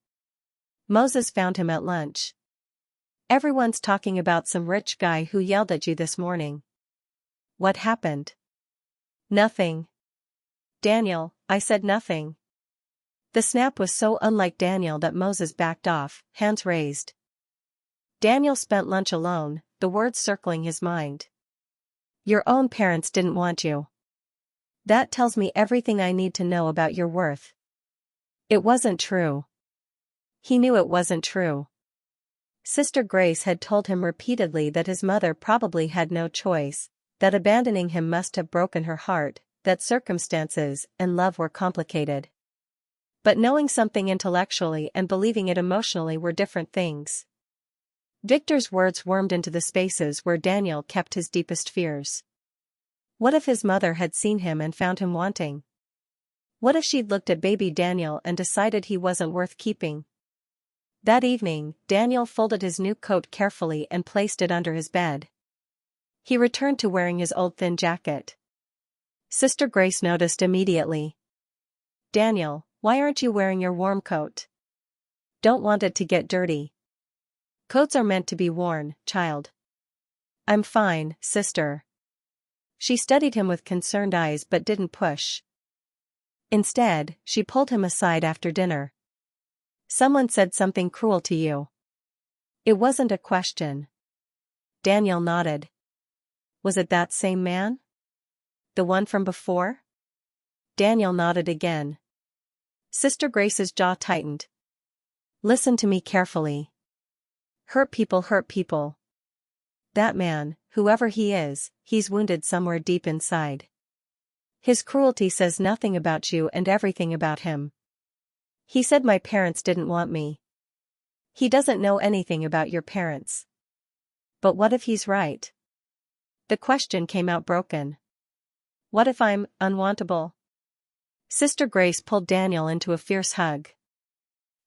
Moses found him at lunch. Everyone's talking about some rich guy who yelled at you this morning. What happened? Nothing. Daniel, I said nothing. The snap was so unlike Daniel that Moses backed off, hands raised. Daniel spent lunch alone, the words circling his mind. Your own parents didn't want you. That tells me everything I need to know about your worth. It wasn't true. He knew it wasn't true. Sister Grace had told him repeatedly that his mother probably had no choice, that abandoning him must have broken her heart, that circumstances and love were complicated. But knowing something intellectually and believing it emotionally were different things. Victor's words wormed into the spaces where Daniel kept his deepest fears. What if his mother had seen him and found him wanting? What if she'd looked at baby Daniel and decided he wasn't worth keeping? That evening, Daniel folded his new coat carefully and placed it under his bed. He returned to wearing his old thin jacket. Sister Grace noticed immediately. "Daniel, why aren't you wearing your warm coat? Don't want it to get dirty." "Coats are meant to be worn, child." "I'm fine, sister." She studied him with concerned eyes but didn't push. Instead, she pulled him aside after dinner. "Someone said something cruel to you." It wasn't a question. Daniel nodded. "Was it that same man? The one from before?" Daniel nodded again. Sister Grace's jaw tightened. "Listen to me carefully. Hurt people hurt people. That man, whoever he is, he's wounded somewhere deep inside. His cruelty says nothing about you and everything about him. He said my parents didn't want me. He doesn't know anything about your parents. But what if he's right?" The question came out broken. "What if I'm unwantable?" Sister Grace pulled Daniel into a fierce hug.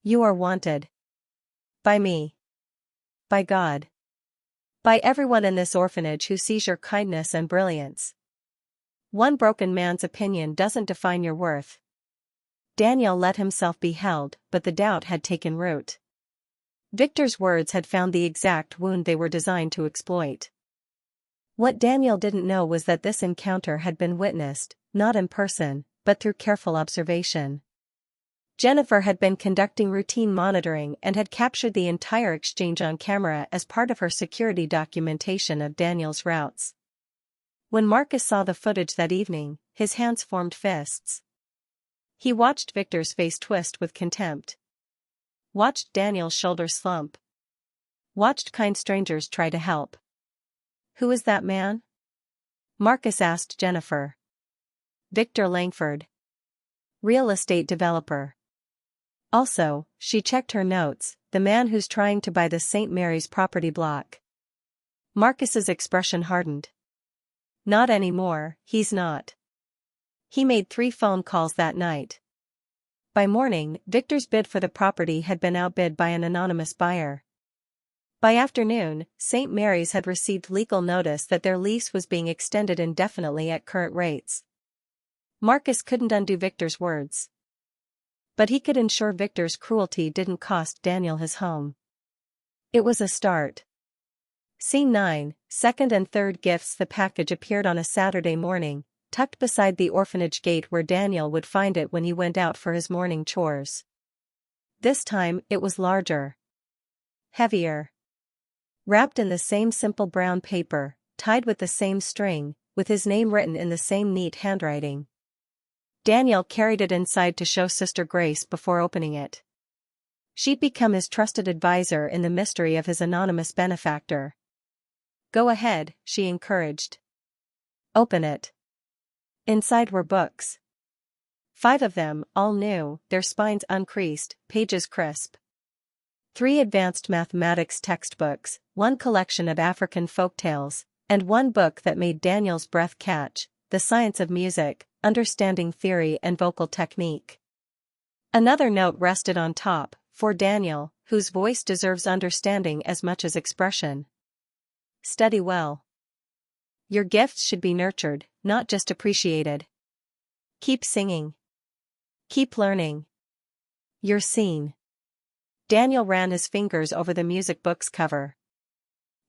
"You are wanted. By me. By God. By everyone in this orphanage who sees your kindness and brilliance. One broken man's opinion doesn't define your worth." Daniel let himself be held, but the doubt had taken root. Victor's words had found the exact wound they were designed to exploit. What Daniel didn't know was that this encounter had been witnessed, not in person, but through careful observation. Jennifer had been conducting routine monitoring and had captured the entire exchange on camera as part of her security documentation of Daniel's routes. When Marcus saw the footage that evening, his hands formed fists. He watched Victor's face twist with contempt. Watched Daniel's shoulders slump. Watched kind strangers try to help. "Who is that man?" Marcus asked Jennifer. "Victor Langford. Real estate developer." Also, she checked her notes, "the man who's trying to buy the St. Mary's property block." Marcus's expression hardened. "Not anymore, he's not. He made 3 phone calls that night." By morning, Victor's bid for the property had been outbid by an anonymous buyer. By afternoon, St. Mary's had received legal notice that their lease was being extended indefinitely at current rates. Marcus couldn't undo Victor's words. But he could ensure Victor's cruelty didn't cost Daniel his home. It was a start. Scene 9, second and third gifts. The package appeared on a Saturday morning, tucked beside the orphanage gate where Daniel would find it when he went out for his morning chores. This time, it was larger. Heavier. Wrapped in the same simple brown paper, tied with the same string, with his name written in the same neat handwriting. Daniel carried it inside to show Sister Grace before opening it. She'd become his trusted advisor in the mystery of his anonymous benefactor. "Go ahead," she encouraged. "Open it." Inside were books. 5 of them, all new, their spines uncreased, pages crisp. 3 advanced mathematics textbooks, 1 collection of African folktales, and 1 book that made Daniel's breath catch, The Science of Music, Understanding Theory and Vocal Technique. Another note rested on top, for Daniel, whose voice deserves understanding as much as expression. Study well. Your gifts should be nurtured, not just appreciated. Keep singing. Keep learning. You're seen. Daniel ran his fingers over the music book's cover.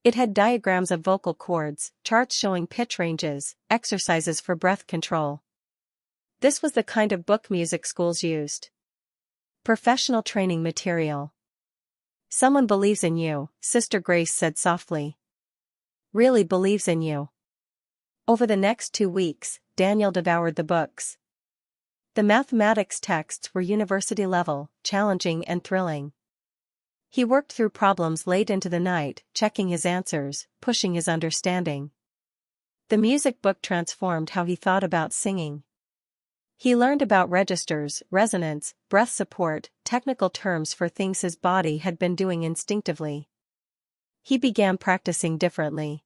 It had diagrams of vocal cords, charts showing pitch ranges, exercises for breath control. This was the kind of book music schools used. Professional training material. "Someone believes in you," Sister Grace said softly. "Really believes in you." Over the next 2 weeks, Daniel devoured the books. The mathematics texts were university level, challenging and thrilling. He worked through problems late into the night, checking his answers, pushing his understanding. The music book transformed how he thought about singing. He learned about registers, resonance, breath support, technical terms for things his body had been doing instinctively. He began practicing differently.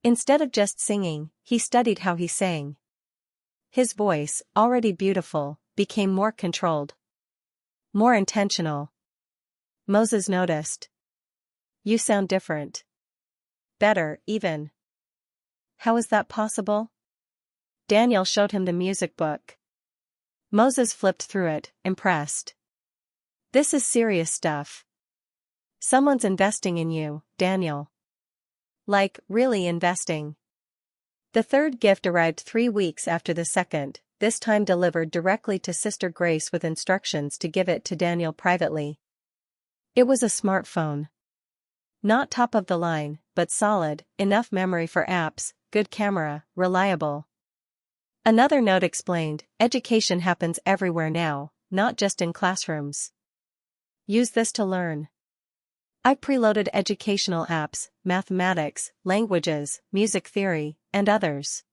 Instead of just singing, he studied how he sang. His voice, already beautiful, became more controlled. More intentional. Moses noticed. You sound different. Better, even. How is that possible? Daniel showed him the music book. Moses flipped through it, impressed. This is serious stuff. Someone's investing in you, Daniel. Like, really investing. The third gift arrived 3 weeks after the second, this time delivered directly to Sister Grace with instructions to give it to Daniel privately. It was a smartphone. Not top of the line, but solid, enough memory for apps, good camera, reliable. Another note explained, education happens everywhere now, not just in classrooms. Use this to learn. I preloaded educational apps, mathematics, languages, music theory, and others.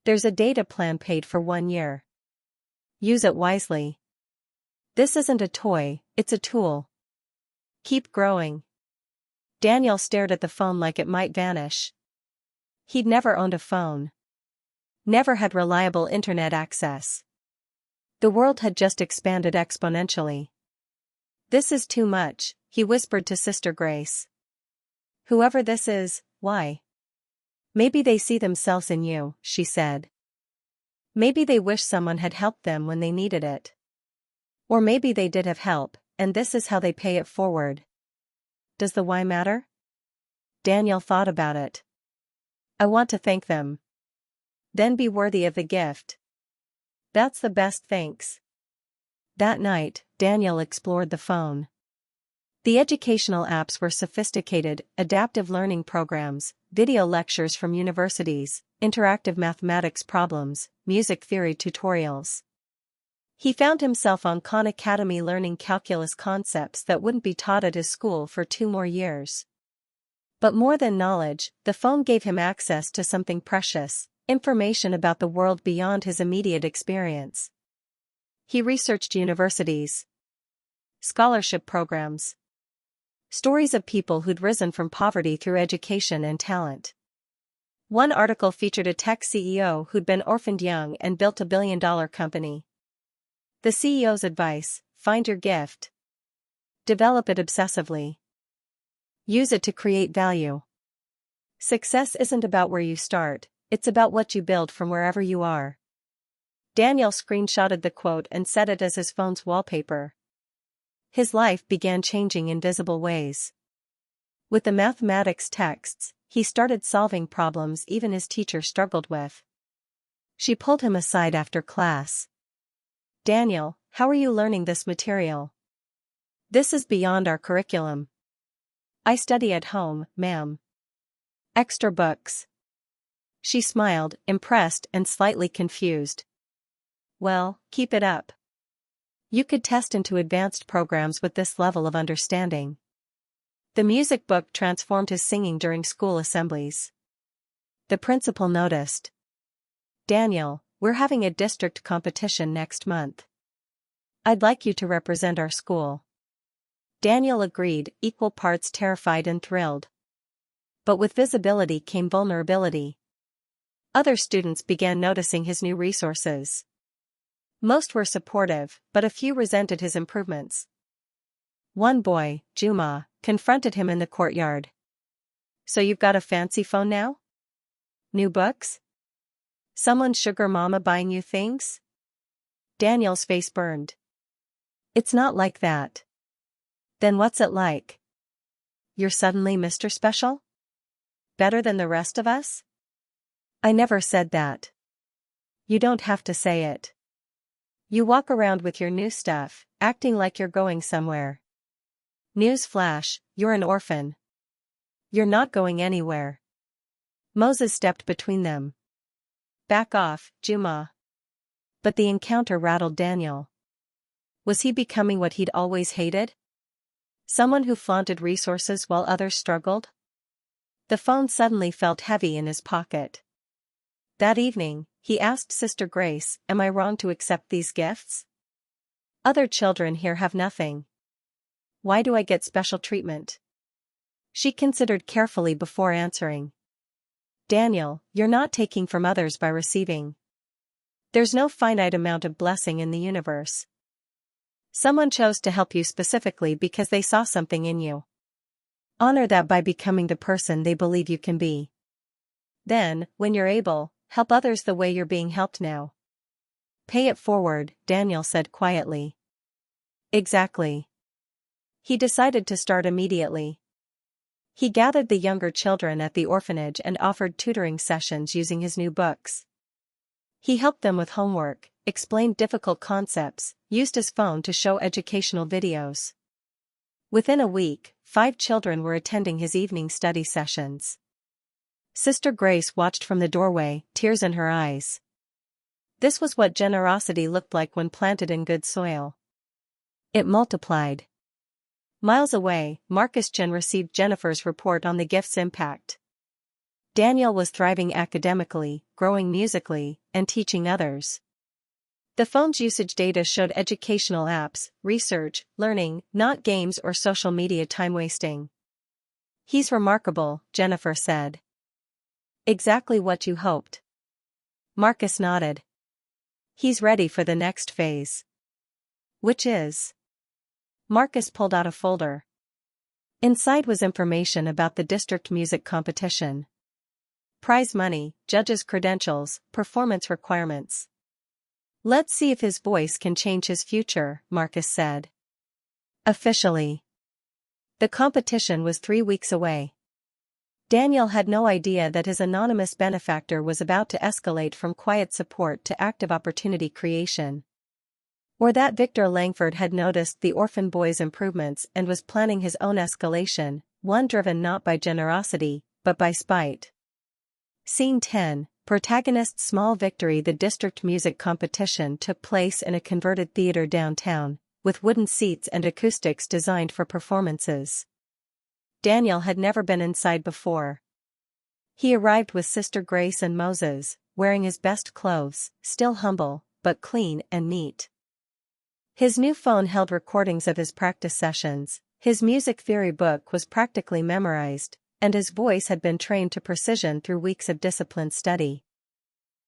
There's a data plan paid for 1 year. Use it wisely. This isn't a toy, it's a tool. Keep growing. Daniel stared at the phone like it might vanish. He'd never owned a phone. Never had reliable internet access. The world had just expanded exponentially. This is too much, he whispered to Sister Grace. Whoever this is, why? Maybe they see themselves in you, she said. Maybe they wish someone had helped them when they needed it. Or maybe they did have help, and this is how they pay it forward. Does the why matter? Daniel thought about it. I want to thank them. Then be worthy of the gift. That's the best thanks. That night, Daniel explored the phone. The educational apps were sophisticated, adaptive learning programs, video lectures from universities, interactive mathematics problems, music theory tutorials. He found himself on Khan Academy learning calculus concepts that wouldn't be taught at his school for 2 more years. But more than knowledge, the phone gave him access to something precious, information about the world beyond his immediate experience. He researched universities, scholarship programs, stories of people who'd risen from poverty through education and talent. One article featured a tech CEO who'd been orphaned young and built a billion-dollar company. The CEO's advice: find your gift. Develop it obsessively. Use it to create value. Success isn't about where you start, it's about what you build from wherever you are. Daniel screenshotted the quote and set it as his phone's wallpaper. His life began changing in visible ways. With the mathematics texts, he started solving problems even his teacher struggled with. She pulled him aside after class. Daniel, how are you learning this material? This is beyond our curriculum. I study at home, ma'am. Extra books. She smiled, impressed and slightly confused. Well, keep it up. You could test into advanced programs with this level of understanding. The music book transformed his singing during school assemblies. The principal noticed. Daniel, we're having a district competition next month. I'd like you to represent our school. Daniel agreed, equal parts terrified and thrilled. But with visibility came vulnerability. Other students began noticing his new resources. Most were supportive, but a few resented his improvements. One boy, Juma, confronted him in the courtyard. So you've got a fancy phone now? New books? Someone's sugar mama buying you things? Daniel's face burned. It's not like that. Then what's it like? You're suddenly Mr. Special? Better than the rest of us? I never said that. You don't have to say it. You walk around with your new stuff, acting like you're going somewhere. News flash, you're an orphan. You're not going anywhere. Moses stepped between them. Back off, Juma. But the encounter rattled Daniel. Was he becoming what he'd always hated? Someone who flaunted resources while others struggled? The phone suddenly felt heavy in his pocket. That evening, he asked Sister Grace, am I wrong to accept these gifts? Other children here have nothing. Why do I get special treatment? She considered carefully before answering. Daniel, you're not taking from others by receiving. There's no finite amount of blessing in the universe. Someone chose to help you specifically because they saw something in you. Honor that by becoming the person they believe you can be. Then, when you're able, help others the way you're being helped now. Pay it forward, Daniel said quietly. Exactly. He decided to start immediately. He gathered the younger children at the orphanage and offered tutoring sessions using his new books. He helped them with homework, explained difficult concepts, used his phone to show educational videos. Within a week, 5 children were attending his evening study sessions. Sister Grace watched from the doorway, tears in her eyes. This was what generosity looked like when planted in good soil. It multiplied. Miles away, Marcus Jen received Jennifer's report on the gift's impact. Daniel was thriving academically, growing musically, and teaching others. The phone's usage data showed educational apps, research, learning, not games or social media time wasting. He's remarkable, Jennifer said. Exactly what you hoped. Marcus nodded. He's ready for the next phase. Which is? Marcus pulled out a folder. Inside was information about the district music competition. Prize money, judges' credentials, performance requirements. Let's see if his voice can change his future, Marcus said. Officially. The competition was 3 weeks away. Daniel had no idea that his anonymous benefactor was about to escalate from quiet support to active opportunity creation. Or that Victor Langford had noticed the orphan boy's improvements and was planning his own escalation, one driven not by generosity, but by spite. Scene 10, Protagonist's small victory. The district music competition took place in a converted theater downtown, with wooden seats and acoustics designed for performances. Daniel had never been inside before. He arrived with Sister Grace and Moses, wearing his best clothes, still humble, but clean and neat. His new phone held recordings of his practice sessions, his music theory book was practically memorized, and his voice had been trained to precision through weeks of disciplined study.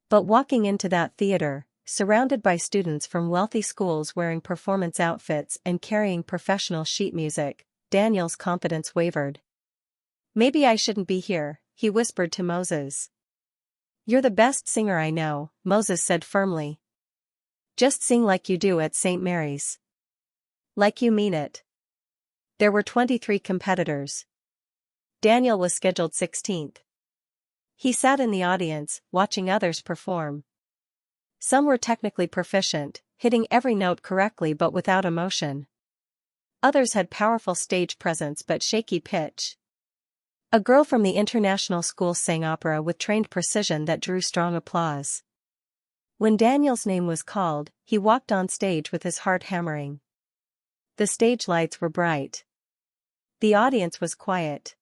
But walking into that theater, surrounded by students from wealthy schools wearing performance outfits and carrying professional sheet music, Daniel's confidence wavered. Maybe I shouldn't be here, he whispered to Moses. You're the best singer I know, Moses said firmly. Just sing like you do at St. Mary's. Like you mean it. There were 23 competitors. Daniel was scheduled 16th. He sat in the audience, watching others perform. Some were technically proficient, hitting every note correctly but without emotion. Others had powerful stage presence but shaky pitch. A girl from the international school sang opera with trained precision that drew strong applause. When Daniel's name was called, he walked on stage with his heart hammering. The stage lights were bright. The audience was quiet.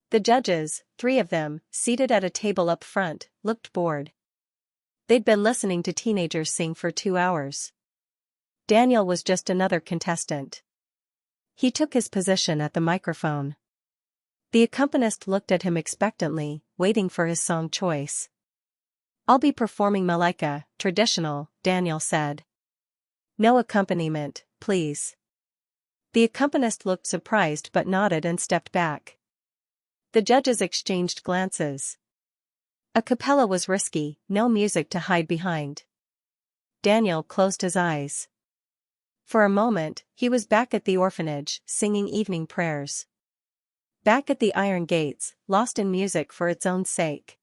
The judges, 3 of them, seated at a table up front, looked bored. They'd been listening to teenagers sing for 2 hours. Daniel was just another contestant. He took his position at the microphone. The accompanist looked at him expectantly, waiting for his song choice. I'll be performing Malaika, traditional, Daniel said. No accompaniment, please. The accompanist looked surprised but nodded and stepped back. The judges exchanged glances. A cappella was risky, no music to hide behind. Daniel closed his eyes. For a moment, he was back at the orphanage, singing evening prayers. Back at the iron gates, lost in music for its own sake.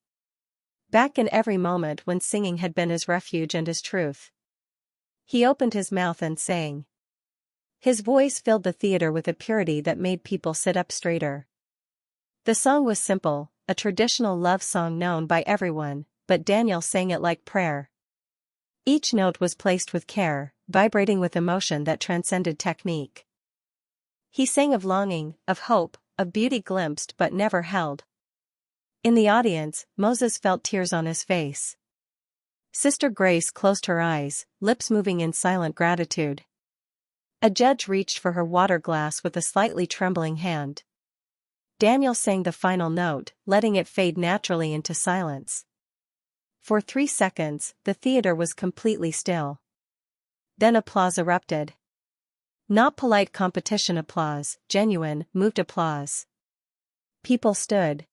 Back in every moment when singing had been his refuge and his truth. He opened his mouth and sang. His voice filled the theater with a purity that made people sit up straighter. The song was simple, a traditional love song known by everyone, but Daniel sang it like prayer. Each note was placed with care, vibrating with emotion that transcended technique. He sang of longing, of hope, of beauty glimpsed but never held. In the audience, Moses felt tears on his face. Sister Grace closed her eyes, lips moving in silent gratitude. A judge reached for her water glass with a slightly trembling hand. Daniel sang the final note, letting it fade naturally into silence. For 3 seconds, the theater was completely still. Then applause erupted. Not polite competition applause, genuine, moved applause. People stood.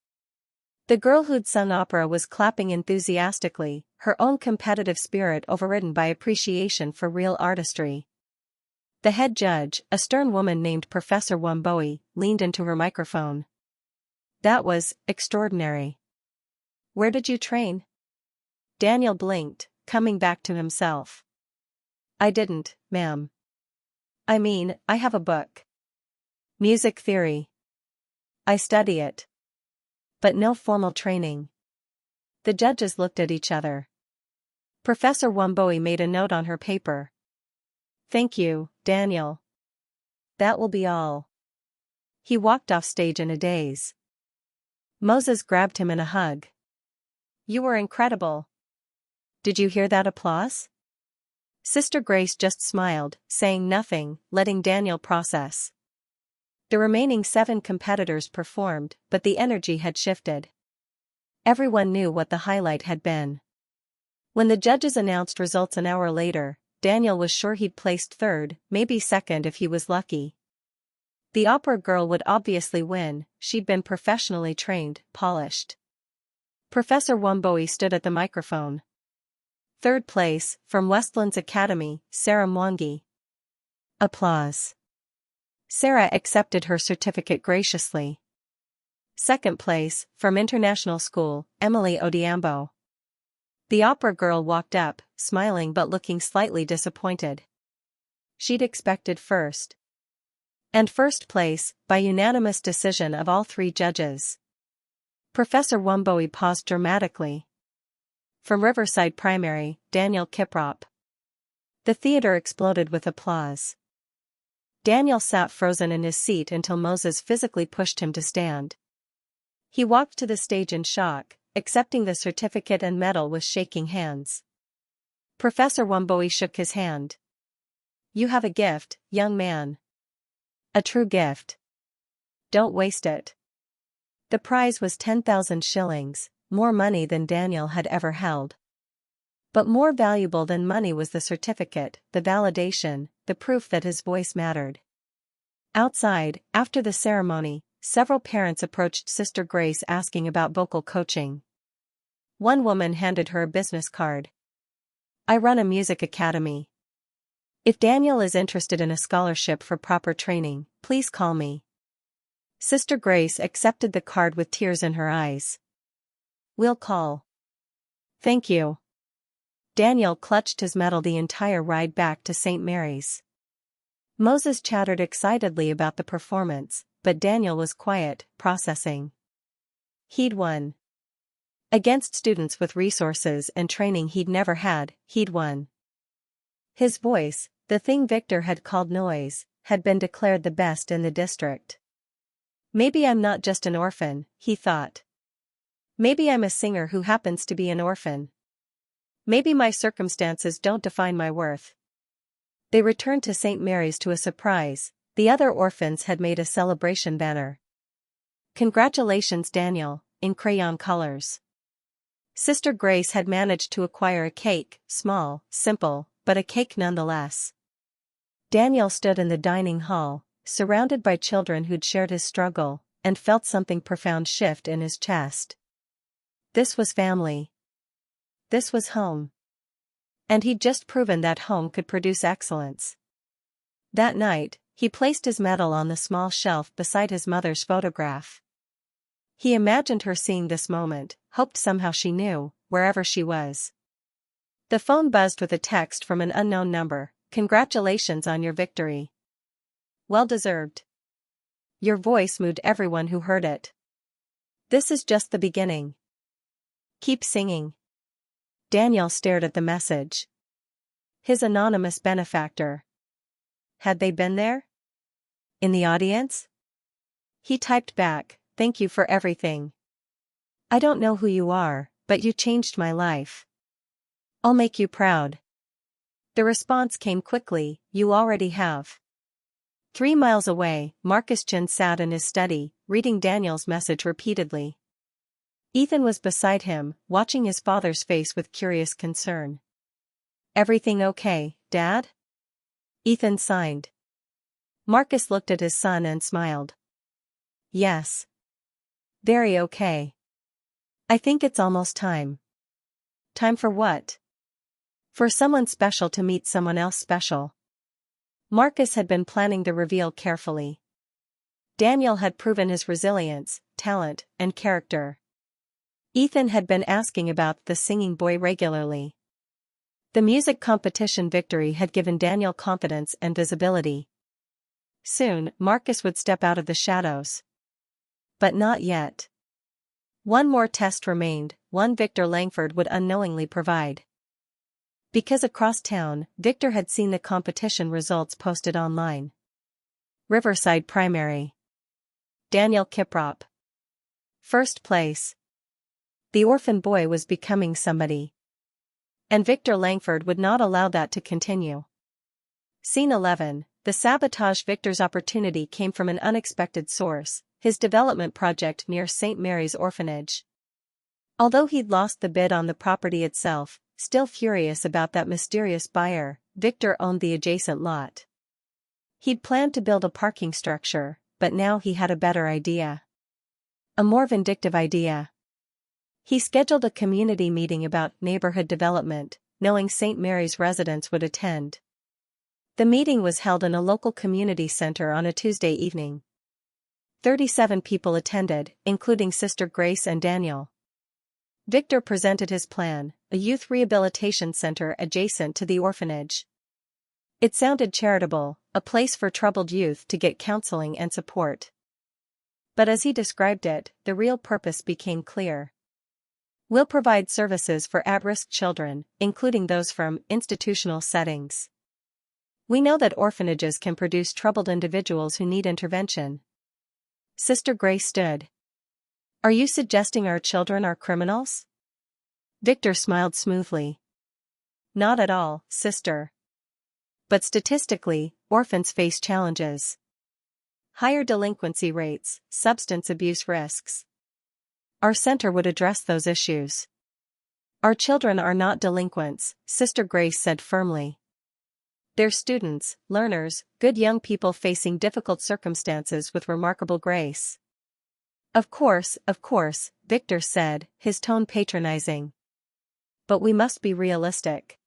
The girl who'd sung opera was clapping enthusiastically, her own competitive spirit overridden by appreciation for real artistry. The head judge, a stern woman named Professor Wamboe, leaned into her microphone. "That was extraordinary. Where did you train?" Daniel blinked, coming back to himself. "I didn't, ma'am. I mean, I have a book. Music theory. I study it. But no formal training." The judges looked at each other. Professor Wamboe made a note on her paper. "Thank you, Daniel. That will be all." He walked off stage in a daze. Moses grabbed him in a hug. "You were incredible. Did you hear that applause?" Sister Grace just smiled, saying nothing, letting Daniel process. The remaining 7 competitors performed, but the energy had shifted. Everyone knew what the highlight had been. When the judges announced results an hour later, Daniel was sure he'd placed 3rd, maybe 2nd if he was lucky. The opera girl would obviously win, she'd been professionally trained, polished. Professor Wamboe stood at the microphone. "3rd place, from Westlands Academy, Sarah Mwangi." Applause. Sarah accepted her certificate graciously. "2nd place, from International School, Emily Odiambo." The opera girl walked up, smiling but looking slightly disappointed. She'd expected 1st. And 1st place, by unanimous decision of all 3 judges. Professor Wamboe paused dramatically. "From Riverside Primary, Daniel Kiprop." The theater exploded with applause. Daniel sat frozen in his seat until Moses physically pushed him to stand. He walked to the stage in shock, accepting the certificate and medal with shaking hands. Professor Wamboe shook his hand. "You have a gift, young man. A true gift. Don't waste it." The prize was 10,000 shillings, more money than Daniel had ever held. But more valuable than money was the certificate, the validation, the proof that his voice mattered. Outside, after the ceremony, several parents approached Sister Grace asking about vocal coaching. One woman handed her a business card. "I run a music academy. If Daniel is interested in a scholarship for proper training, please call me." Sister Grace accepted the card with tears in her eyes. "We'll call. Thank you." Daniel clutched his medal the entire ride back to St. Mary's. Moses chattered excitedly about the performance, but Daniel was quiet, processing. He'd won. Against students with resources and training he'd never had, he'd won. His voice, the thing Victor had called noise, had been declared the best in the district. "Maybe I'm not just an orphan," he thought. "Maybe I'm a singer who happens to be an orphan. Maybe my circumstances don't define my worth." They returned to St. Mary's to a surprise. The other orphans had made a celebration banner. "Congratulations, Daniel," in crayon colors. Sister Grace had managed to acquire a cake, small, simple, but a cake nonetheless. Daniel stood in the dining hall, surrounded by children who'd shared his struggle, and felt something profound shift in his chest. This was family. This was home. And he'd just proven that home could produce excellence. That night, he placed his medal on the small shelf beside his mother's photograph. He imagined her seeing this moment, hoped somehow she knew, wherever she was. The phone buzzed with a text from an unknown number. "Congratulations on your victory. Well deserved." Your voice moved everyone who heard it. "This is just the beginning. Keep singing." Daniel stared at the message. His anonymous benefactor. Had they been there? In the audience? He typed back, "Thank you for everything. I don't know who you are, but you changed my life. I'll make you proud." The response came quickly, "You already have." 3 miles away, Marcus Chin sat in his study, reading Daniel's message repeatedly. Ethan was beside him, watching his father's face with curious concern. "Everything okay, Dad?" Ethan signed. Marcus looked at his son and smiled. "Yes. Very okay. I think it's almost time." "Time for what?" "For someone special to meet someone else special." Marcus had been planning the reveal carefully. Daniel had proven his resilience, talent, and character. Ethan had been asking about the singing boy regularly. The music competition victory had given Daniel confidence and visibility. Soon, Marcus would step out of the shadows. But not yet. One more test remained, one Victor Langford would unknowingly provide. Because across town, Victor had seen the competition results posted online. Riverside Primary. Daniel Kiprop. First place. The orphan boy was becoming somebody. And Victor Langford would not allow that to continue. Scene 11. The sabotage. Victor's opportunity came from an unexpected source, his development project near St. Mary's Orphanage. Although he'd lost the bid on the property itself, still furious about that mysterious buyer, Victor owned the adjacent lot. He'd planned to build a parking structure, but now he had a better idea. A more vindictive idea. He scheduled a community meeting about neighborhood development, knowing St. Mary's residents would attend. The meeting was held in a local community center on a Tuesday evening. 37 people attended, including Sister Grace and Daniel. Victor presented his plan, a youth rehabilitation center adjacent to the orphanage. It sounded charitable, a place for troubled youth to get counseling and support. But as he described it, the real purpose became clear. "We'll provide services for at-risk children, including those from institutional settings. We know that orphanages can produce troubled individuals who need intervention." Sister Grace stood. "Are you suggesting our children are criminals?" Victor smiled smoothly. "Not at all, sister. But statistically, orphans face challenges. Higher delinquency rates, substance abuse risks. Our center would address those issues." "Our children are not delinquents," Sister Grace said firmly. "They're students, learners, good young people facing difficult circumstances with remarkable grace." Of course, Victor said, his tone patronizing. "But we must be realistic.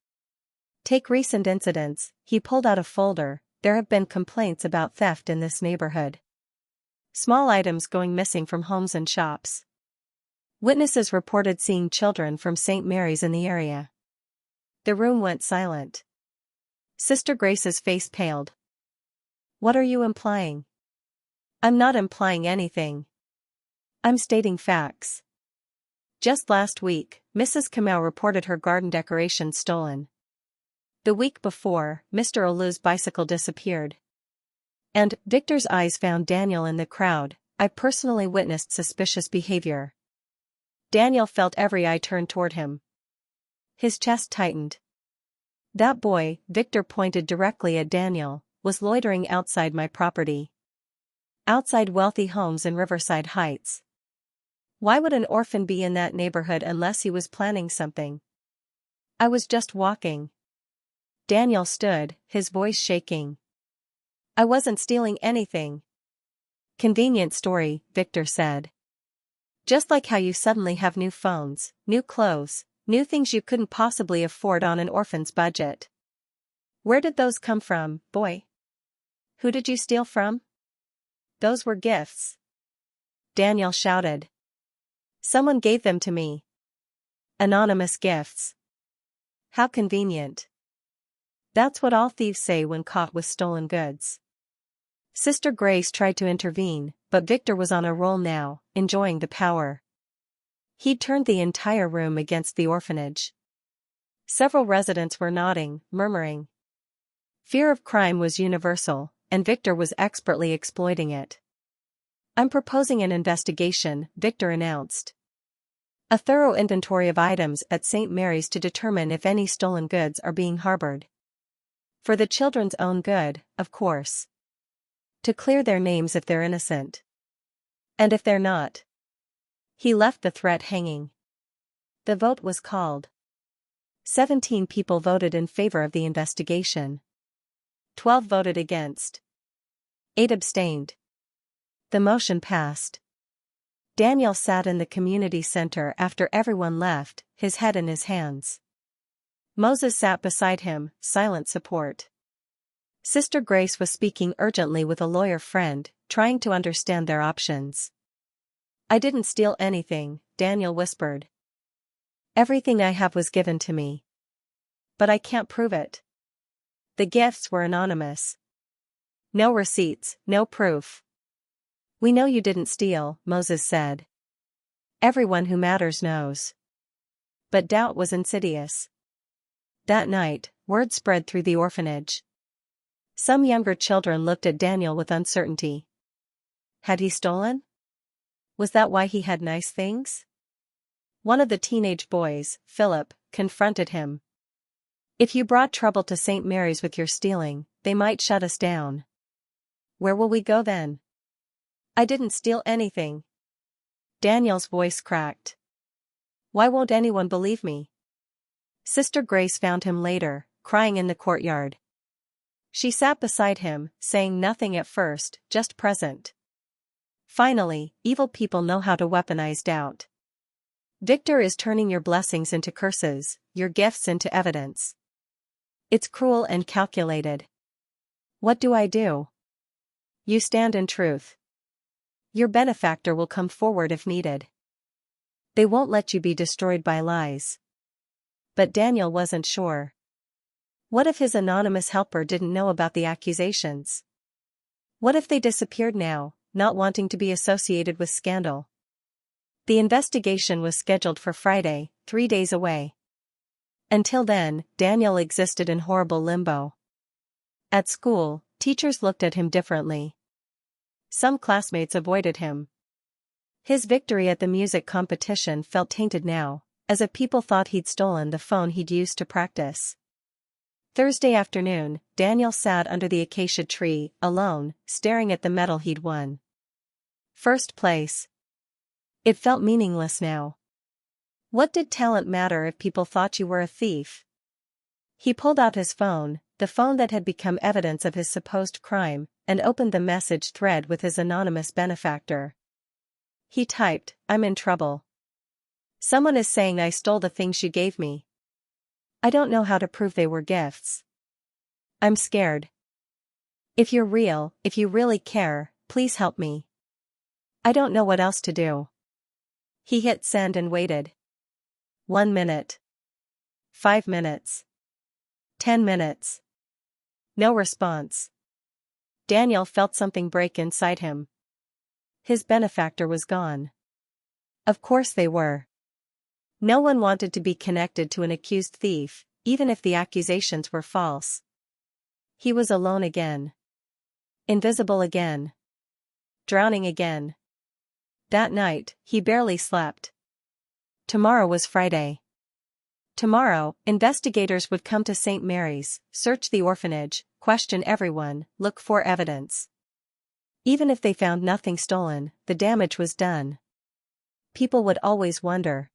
Take recent incidents." He pulled out a folder. "There have been complaints about theft in this neighborhood. Small items going missing from homes and shops. Witnesses reported seeing children from St. Mary's in the area." The room went silent. Sister Grace's face paled. "What are you implying?" "I'm not implying anything. I'm stating facts. Just last week, Mrs. Kamau reported her garden decorations stolen. The week before, Mr. Olu's bicycle disappeared. And," Victor's eyes found Daniel in the crowd, "I personally witnessed suspicious behavior." Daniel felt every eye turned toward him. His chest tightened. "That boy," Victor pointed directly at Daniel, "was loitering outside my property. Outside wealthy homes in Riverside Heights. Why would an orphan be in that neighborhood unless he was planning something? I was just walking." Daniel stood, his voice shaking. "I wasn't stealing anything." "Convenient story," Victor said. "Just like how you suddenly have new phones, new clothes, new things you couldn't possibly afford on an orphan's budget. Where did those come from, boy? Who did you steal from?" "Those were gifts," Daniel shouted. "Someone gave them to me. Anonymous gifts. How convenient." "That's what all thieves say when caught with stolen goods." Sister Grace tried to intervene, but Victor was on a roll now, enjoying the power. He'd turned the entire room against the orphanage. Several residents were nodding, murmuring. Fear of crime was universal, and Victor was expertly exploiting it. "I'm proposing an investigation," Victor announced. "A thorough inventory of items at St. Mary's to determine if any stolen goods are being harbored. For the children's own good, of course." To clear their names if they're innocent. And if they're not. He left the threat hanging. The vote was called. 17 people voted in favor of the investigation. 12 voted against. 8 abstained. The motion passed. Daniel sat in the community center after everyone left, his head in his hands. Moses sat beside him, silent support. Sister Grace was speaking urgently with a lawyer friend, trying to understand their options. "I didn't steal anything," Daniel whispered. "Everything I have was given to me. But I can't prove it. The gifts were anonymous. No receipts, no proof." "We know you didn't steal," Moses said. "Everyone who matters knows." But doubt was insidious. That night, word spread through the orphanage. Some younger children looked at Daniel with uncertainty. Had he stolen? Was that why he had nice things? One of the teenage boys, Philip, confronted him. "If you brought trouble to St. Mary's with your stealing, they might shut us down. Where will we go then?" "I didn't steal anything." Daniel's voice cracked. "Why won't anyone believe me?" Sister Grace found him later, crying in the courtyard. She sat beside him, saying nothing at first, just present. "Finally, evil people know how to weaponize doubt. Victor is turning your blessings into curses, your gifts into evidence. It's cruel and calculated. What do I do?" "You stand in truth. Your benefactor will come forward if needed. They won't let you be destroyed by lies." But Daniel wasn't sure. What if his anonymous helper didn't know about the accusations? What if they disappeared now, not wanting to be associated with scandal? The investigation was scheduled for Friday, 3 days away. Until then, Daniel existed in horrible limbo. At school, teachers looked at him differently. Some classmates avoided him. His victory at the music competition felt tainted now, as if people thought he'd stolen the phone he'd used to practice. Thursday afternoon, Daniel sat under the acacia tree, alone, staring at the medal he'd won. First place. It felt meaningless now. What did talent matter if people thought you were a thief? He pulled out his phone, the phone that had become evidence of his supposed crime, and opened the message thread with his anonymous benefactor. He typed, "I'm in trouble. Someone is saying I stole the things you gave me. I don't know how to prove they were gifts. I'm scared. If you're real, if you really care, please help me. I don't know what else to do." He hit send and waited. 1 minute. 5 minutes. 10 minutes. No response. Daniel felt something break inside him. His benefactor was gone. Of course they were. No one wanted to be connected to an accused thief, even if the accusations were false. He was alone again. Invisible again. Drowning again. That night, he barely slept. Tomorrow was Friday. Tomorrow, investigators would come to St. Mary's, search the orphanage, question everyone, look for evidence. Even if they found nothing stolen, the damage was done. People would always wonder.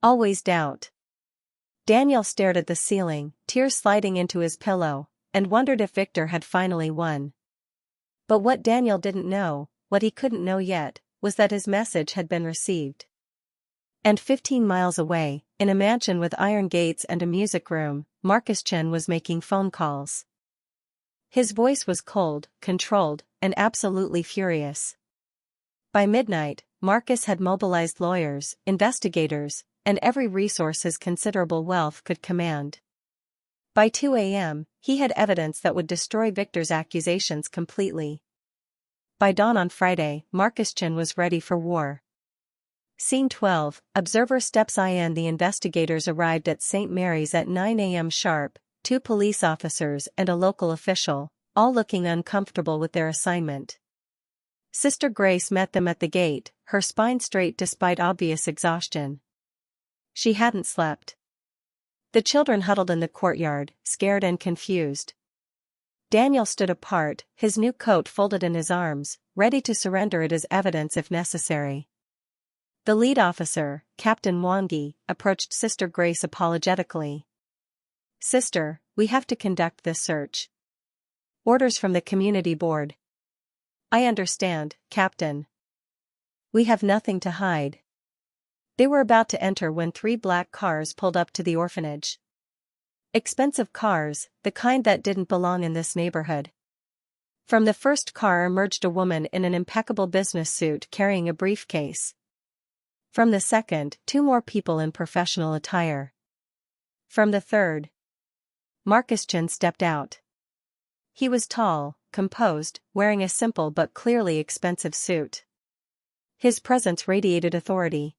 Always doubt. Daniel stared at the ceiling, tears sliding into his pillow, and wondered if Victor had finally won. But what Daniel didn't know, what he couldn't know yet, was that his message had been received. And 15 miles away, in a mansion with iron gates and a music room, Marcus Chen was making phone calls. His voice was cold, controlled, and absolutely furious. By midnight, Marcus had mobilized lawyers, investigators, and every resource his considerable wealth could command. By 2 a.m., he had evidence that would destroy Victor's accusations completely. By dawn on Friday, Marcus Chen was ready for war. Scene 12, Observer steps in. The investigators arrived at St. Mary's at 9 a.m. sharp, 2 police officers and a local official, all looking uncomfortable with their assignment. Sister Grace met them at the gate, her spine straight despite obvious exhaustion. She hadn't slept. The children huddled in the courtyard, scared and confused. Daniel stood apart, his new coat folded in his arms, ready to surrender it as evidence if necessary. The lead officer, Captain Mwangi, approached Sister Grace apologetically. "Sister, we have to conduct this search. Orders from the community board." "I understand, Captain. We have nothing to hide." They were about to enter when 3 black cars pulled up to the orphanage. Expensive cars, the kind that didn't belong in this neighborhood. From the first car emerged a woman in an impeccable business suit carrying a briefcase. From the second, 2 more people in professional attire. From the third, Marcus Chen stepped out. He was tall, composed, wearing a simple but clearly expensive suit. His presence radiated authority.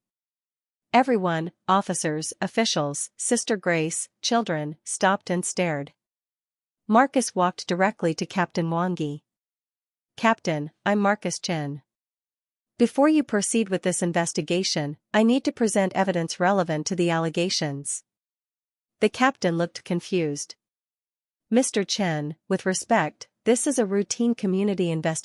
Everyone, officers, officials, Sister Grace, children, stopped and stared. Marcus walked directly to Captain Mwangi. "Captain, I'm Marcus Chen. Before you proceed with this investigation, I need to present evidence relevant to the allegations." The captain looked confused. "Mr. Chen, with respect, this is a routine community investigation.